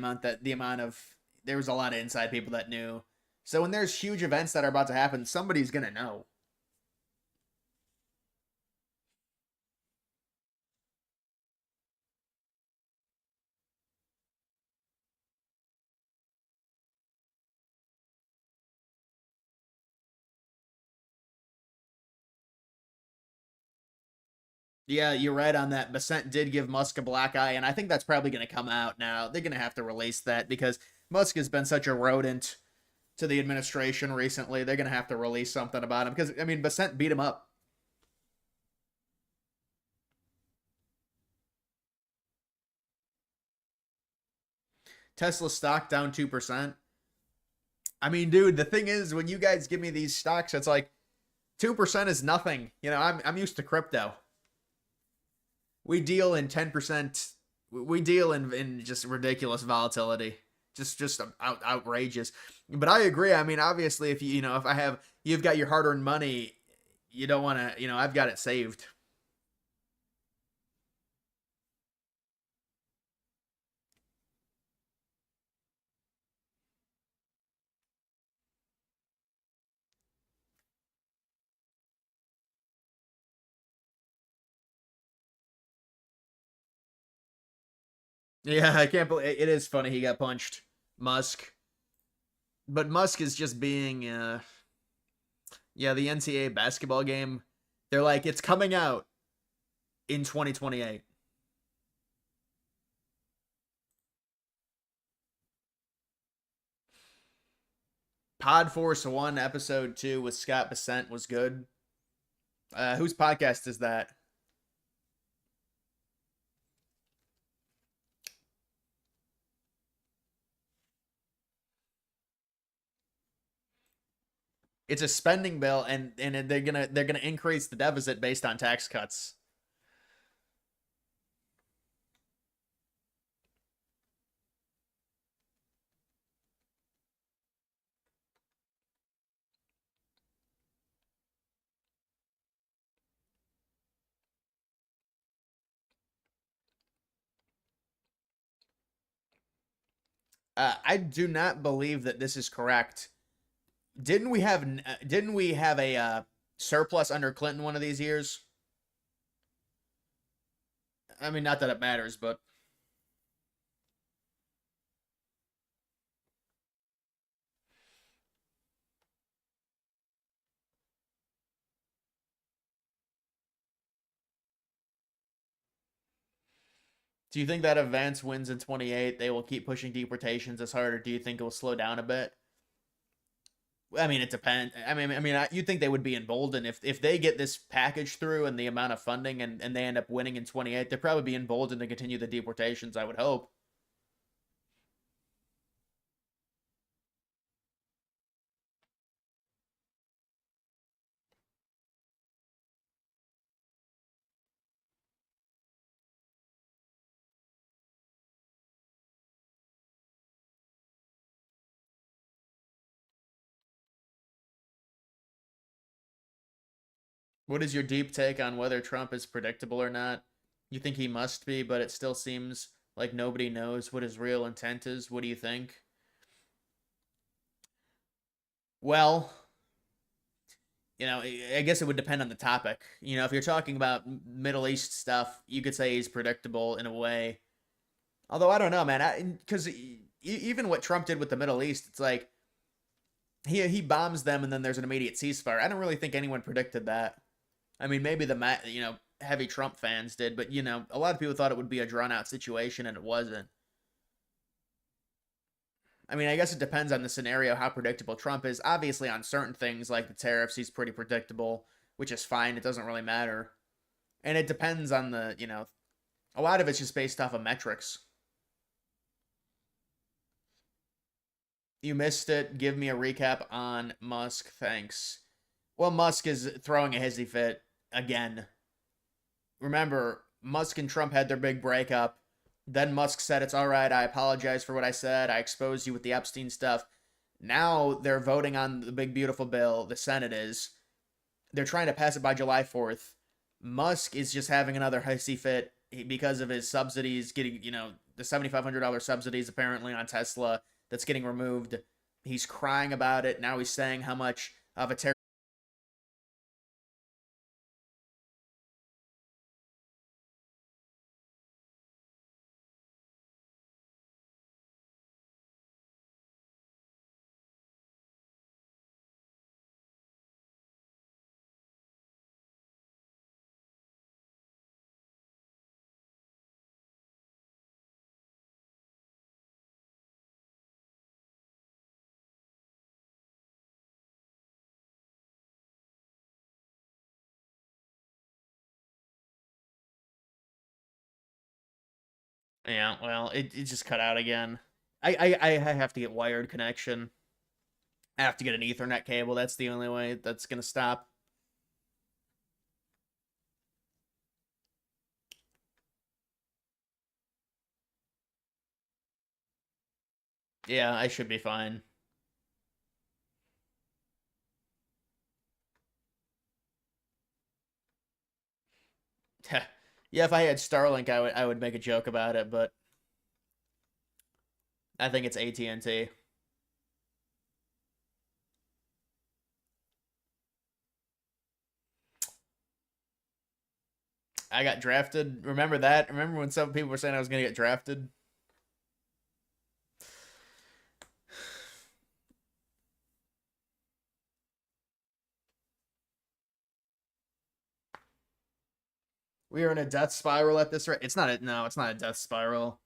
amount of there was a lot of inside people that knew. So when there's huge events that are about to happen, somebody's gonna know. Yeah, you're right on that. Basent did give Musk a black eye, and I think that's probably going to come out now. They're going to have to release that because Musk has been such a rodent to the administration recently. They're going to have to release something about him because, I mean, Basent beat him up. Tesla stock down 2%. I mean, dude, the thing is, when you guys give me these stocks, it's like 2% is nothing. I'm used to crypto. We deal in 10%. We deal in just ridiculous volatility. Just outrageous. But I agree. I mean, obviously, if if you've got your hard-earned money, you don't want to, I've got it saved. Yeah, I can't believe it is funny he got punched. Musk. But Musk is just being yeah, the NCAA basketball game. They're like it's coming out in 2028. Pod Force 1 episode 2 with Scott Besant was good. Whose podcast is that? It's a spending bill, and they're gonna increase the deficit based on tax cuts. I do not believe that this is correct. Didn't we have a surplus under Clinton one of these years? I mean, not that it matters, but do you think that if Vance wins in 28, they will keep pushing deportations as hard, or do you think it will slow down a bit? I mean, it depends. You think they would be emboldened if they get this package through and the amount of funding, and they end up winning in 28. They'd probably be emboldened to continue the deportations. I would hope. What is your deep take on whether Trump is predictable or not? You think he must be, but it still seems like nobody knows what his real intent is. What do you think? Well, I guess it would depend on the topic. If you're talking about Middle East stuff, you could say he's predictable in a way. Although I don't know, man, because even what Trump did with the Middle East, it's like he bombs them and then there's an immediate ceasefire. I don't really think anyone predicted that. I mean, maybe the heavy Trump fans did, but a lot of people thought it would be a drawn out situation, and it wasn't. I mean, I guess it depends on the scenario how predictable Trump is. Obviously, on certain things like the tariffs, he's pretty predictable, which is fine. It doesn't really matter. And it depends on a lot of it's just based off of metrics. You missed it. Give me a recap on Musk. Thanks. Well, Musk is throwing a hissy fit again. Remember, Musk and Trump had their big breakup. Then Musk said, it's all right. I apologize for what I said. I exposed you with the Epstein stuff. Now they're voting on the big, beautiful bill. The Senate is. They're trying to pass it by July 4th. Musk is just having another hissy fit because of his subsidies, getting, the $7,500 subsidies apparently on Tesla that's getting removed. He's crying about it. Now he's saying how much of a terrible. Yeah, well, it just cut out again. I have to get wired connection. I have to get an Ethernet cable. That's the only way that's gonna stop. Yeah, I should be fine. Yeah, if I had Starlink, I would make a joke about it, but I think it's AT&T. I got drafted. Remember that? Remember when some people were saying I was gonna get drafted? We are in a death spiral at this rate. It's not a no. It's not a death spiral.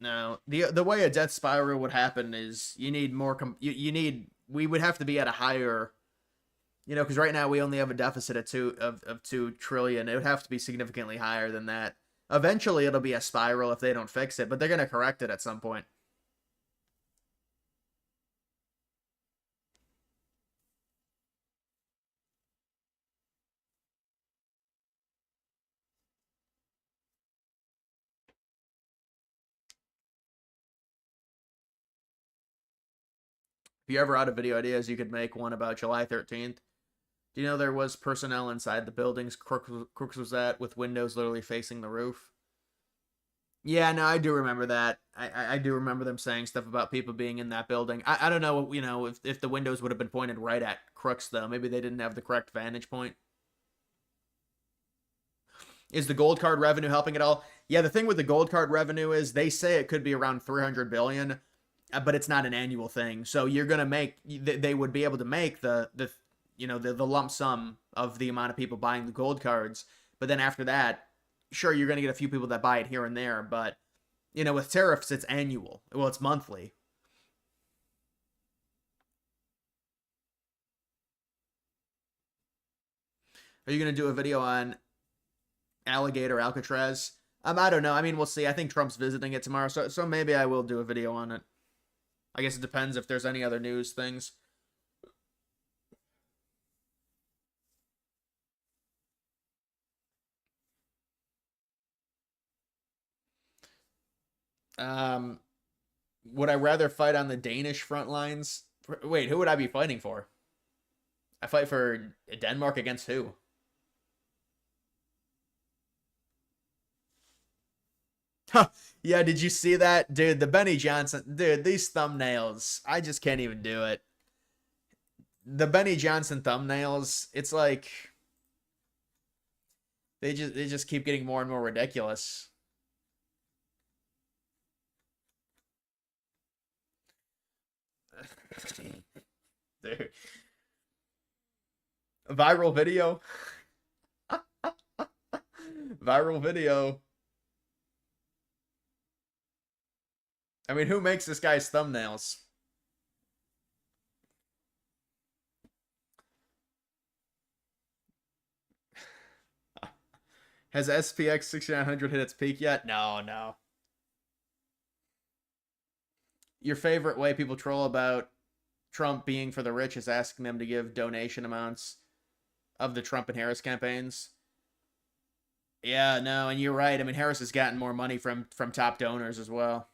No, the way a death spiral would happen is you need more. You need. We would have to be at a higher. Because right now we only have a deficit of 2 trillion. It would have to be significantly higher than that. Eventually, it'll be a spiral if they don't fix it, but they're gonna correct it at some point. If you're ever out of video ideas, you could make one about July 13th. Do you know there was personnel inside the buildings Crooks was at with windows literally facing the roof? Yeah, no, I do remember that. I do remember them saying stuff about people being in that building. I don't know, if the windows would have been pointed right at Crooks, though. Maybe they didn't have the correct vantage point. Is the gold card revenue helping at all? Yeah, the thing with the gold card revenue is they say it could be around 300 billion, but it's not an annual thing. So you're gonna make they would be able to make the lump sum of the amount of people buying the gold cards, but then after that, sure, you're gonna get a few people that buy it here and there, but with tariffs it's annual. Well, it's monthly. Are you gonna do a video on alligator Alcatraz? I don't know. I mean, we'll see. I think Trump's visiting it tomorrow, so maybe I will do a video on it. I guess it depends if there's any other news things. Um, would I rather fight on the Danish front lines? Wait, who would I be fighting for? I fight for Denmark against who? Yeah, did you see that? Dude, the Benny Johnson. Dude, these thumbnails. I just can't even do it. The Benny Johnson thumbnails, it's like they just keep getting more and more ridiculous. Dude. Viral video. Viral video. I mean, who makes this guy's thumbnails? Has SPX 6900 hit its peak yet? No, no. Your favorite way people troll about Trump being for the rich is asking them to give donation amounts of the Trump and Harris campaigns. Yeah, no, and you're right. I mean, Harris has gotten more money from top donors as well.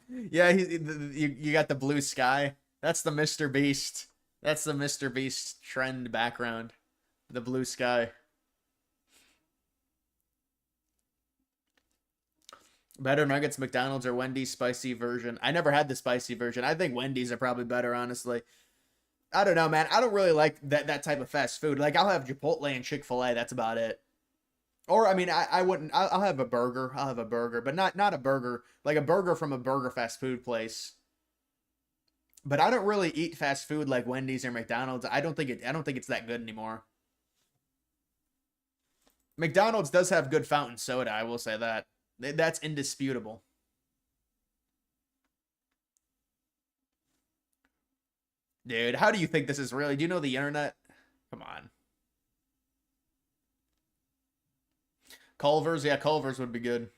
Yeah, you got the blue sky. That's the Mr. Beast. That's the Mr. Beast trend background. The blue sky. Better nuggets, McDonald's or Wendy's spicy version. I never had the spicy version. I think Wendy's are probably better, honestly. I don't know, man. I don't really like that type of fast food. Like, I'll have Chipotle and Chick-fil-A. That's about it. Or I mean, I wouldn't. I'll have a burger. I'll have a burger, but not a burger like a burger from a burger fast food place. But I don't really eat fast food like Wendy's or McDonald's. I don't think it's that good anymore. McDonald's does have good fountain soda. I will say that. That's indisputable. Dude, how do you think this is really? Do you know the internet? Come on. Culver's, yeah, Culver's would be good.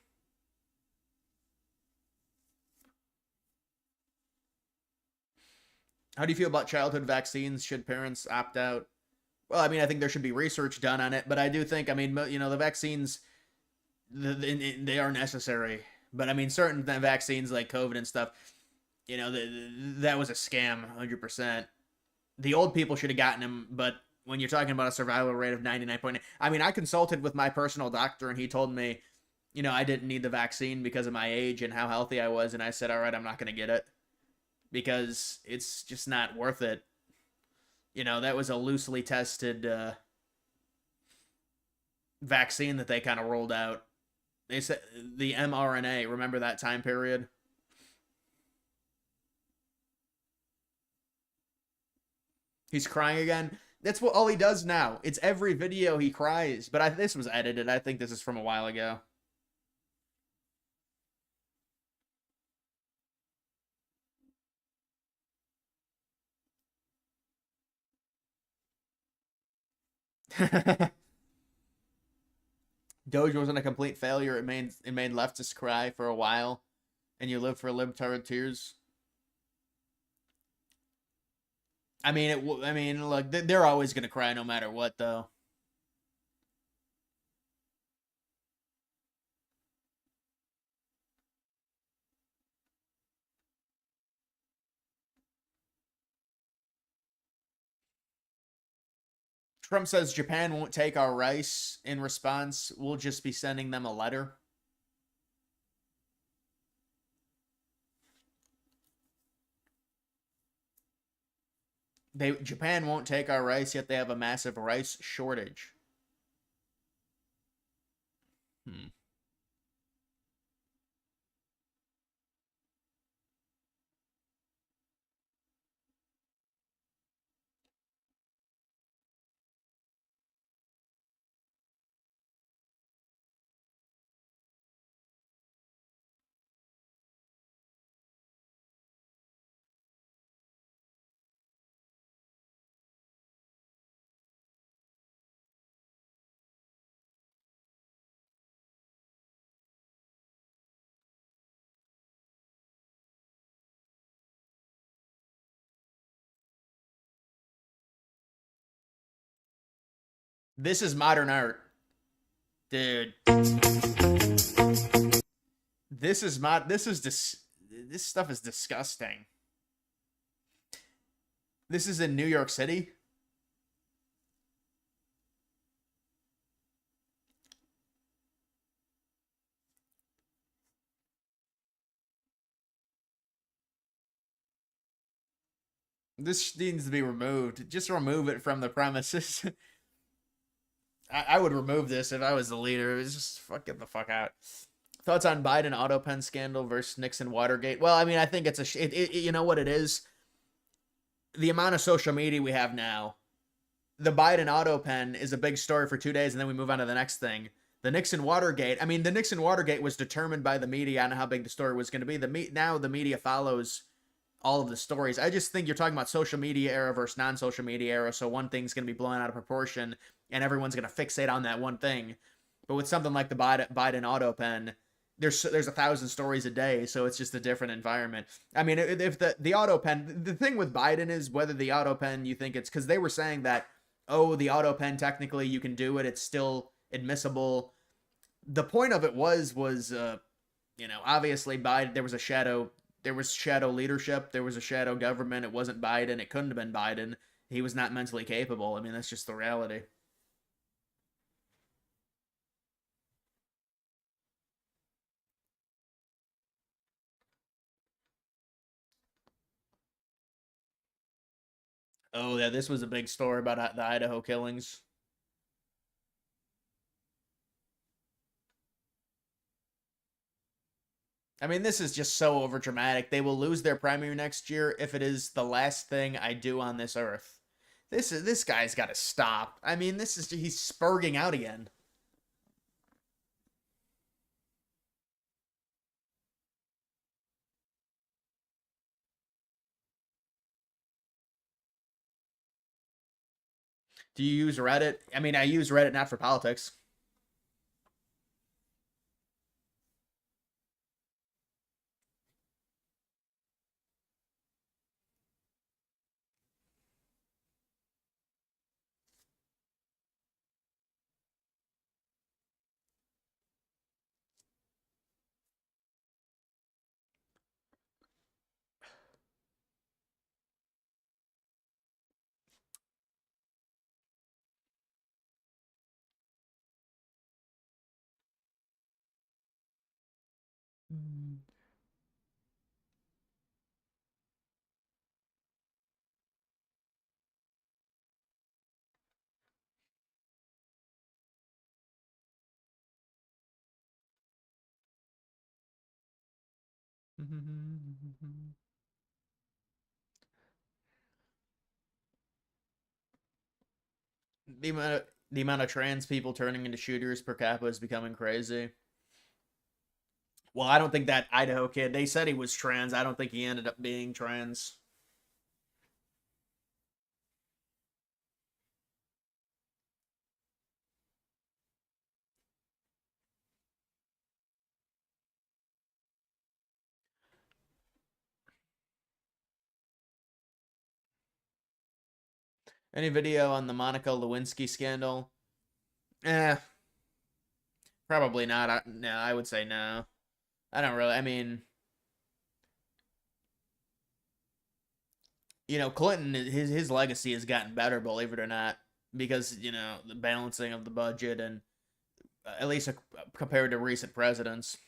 How do you feel about childhood vaccines? Should parents opt out? Well, I mean, I think there should be research done on it, but I do think, I mean, the vaccines, they are necessary. But I mean, certain vaccines like COVID and stuff, that was a scam, 100%. The old people should have gotten them, but when you're talking about a survival rate of 99.9, I mean, I consulted with my personal doctor and he told me, I didn't need the vaccine because of my age and how healthy I was. And I said, all right, I'm not going to get it because it's just not worth it. That was a loosely tested vaccine that they kind of rolled out. They said the mRNA, remember that time period? He's crying again. That's what all he does now. It's every video he cries. But this was edited. I think this is from a while ago. Doge wasn't a complete failure. It made leftists cry for a while, and you live for libtard tears. I mean, I mean, look, they're always gonna cry no matter what, though. Trump says Japan won't take our rice. In response, we'll just be sending them a letter. Japan won't take our rice, yet they have a massive rice shortage. Hmm. This is modern art, dude. This is mod. This is This stuff is disgusting. This is in New York City. This needs to be removed. Just remove it from the premises. I would remove this if I was the leader. It's just get the fuck out. Thoughts on Biden auto pen scandal versus Nixon Watergate? Well, I mean, I think it's you know what it is? The amount of social media we have now. The Biden auto pen is a big story for 2 days, and then we move on to the next thing. The Nixon Watergate. I mean, the Nixon Watergate was determined by the media on how big the story was going to be. Now the media follows all of the stories. I just think you're talking about social media era versus non-social media era, so one thing's going to be blown out of proportion, and everyone's going to fixate on that one thing. But with something like the Biden auto pen, there's 1,000 stories a day, so it's just a different environment. I mean, if the auto pen, the thing with Biden is whether the auto pen, you think it's because they were saying that, oh, the auto pen, technically you can do it, it's still admissible. The point of it was obviously Biden, there was shadow leadership, there was a shadow government. It wasn't Biden, it couldn't have been Biden. He was not mentally capable. I mean, that's just the reality. Oh yeah, this was a big story about the Idaho killings. I mean, this is just so overdramatic. They will lose their primary next year if it is the last thing I do on this earth. This guy's got to stop. I mean, he's spurging out again. Do you use Reddit? I mean, I use Reddit not for politics. The amount of trans people turning into shooters per capita is becoming crazy. Well, I don't think that Idaho kid. They said he was trans. I don't think he ended up being trans. Any video on the Monica Lewinsky scandal? Eh, probably not. No, I would say no. I don't really. I mean, Clinton, his legacy has gotten better, believe it or not, because the balancing of the budget and at least compared to recent presidents.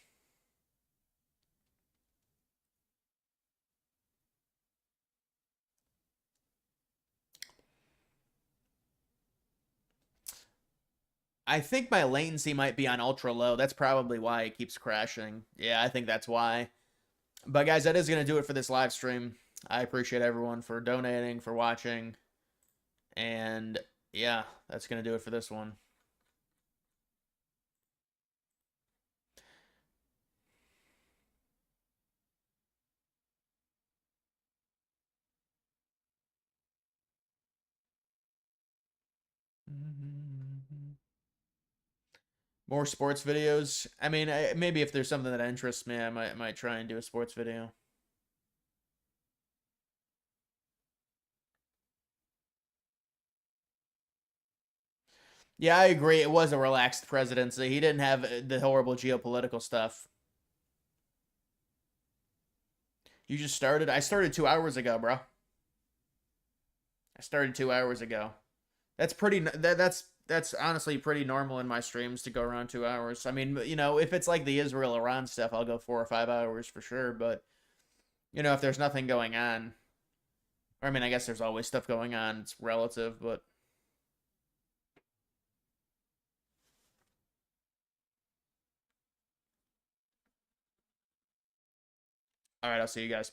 I think my latency might be on ultra low. That's probably why it keeps crashing. Yeah, I think that's why. But guys, that is going to do it for this live stream. I appreciate everyone for donating, for watching. And yeah, that's going to do it for this one. More sports videos. I mean, maybe if there's something that interests me, I might try and do a sports video. Yeah, I agree. It was a relaxed presidency. He didn't have the horrible geopolitical stuff. You just started? I started 2 hours ago, bro. I started 2 hours ago. That's pretty. That's honestly pretty normal in my streams to go around 2 hours. I mean, if it's like the Israel Iran stuff, I'll go 4 or 5 hours for sure. But if there's nothing going on, I mean, I guess there's always stuff going on. It's relative, but. All right, I'll see you guys.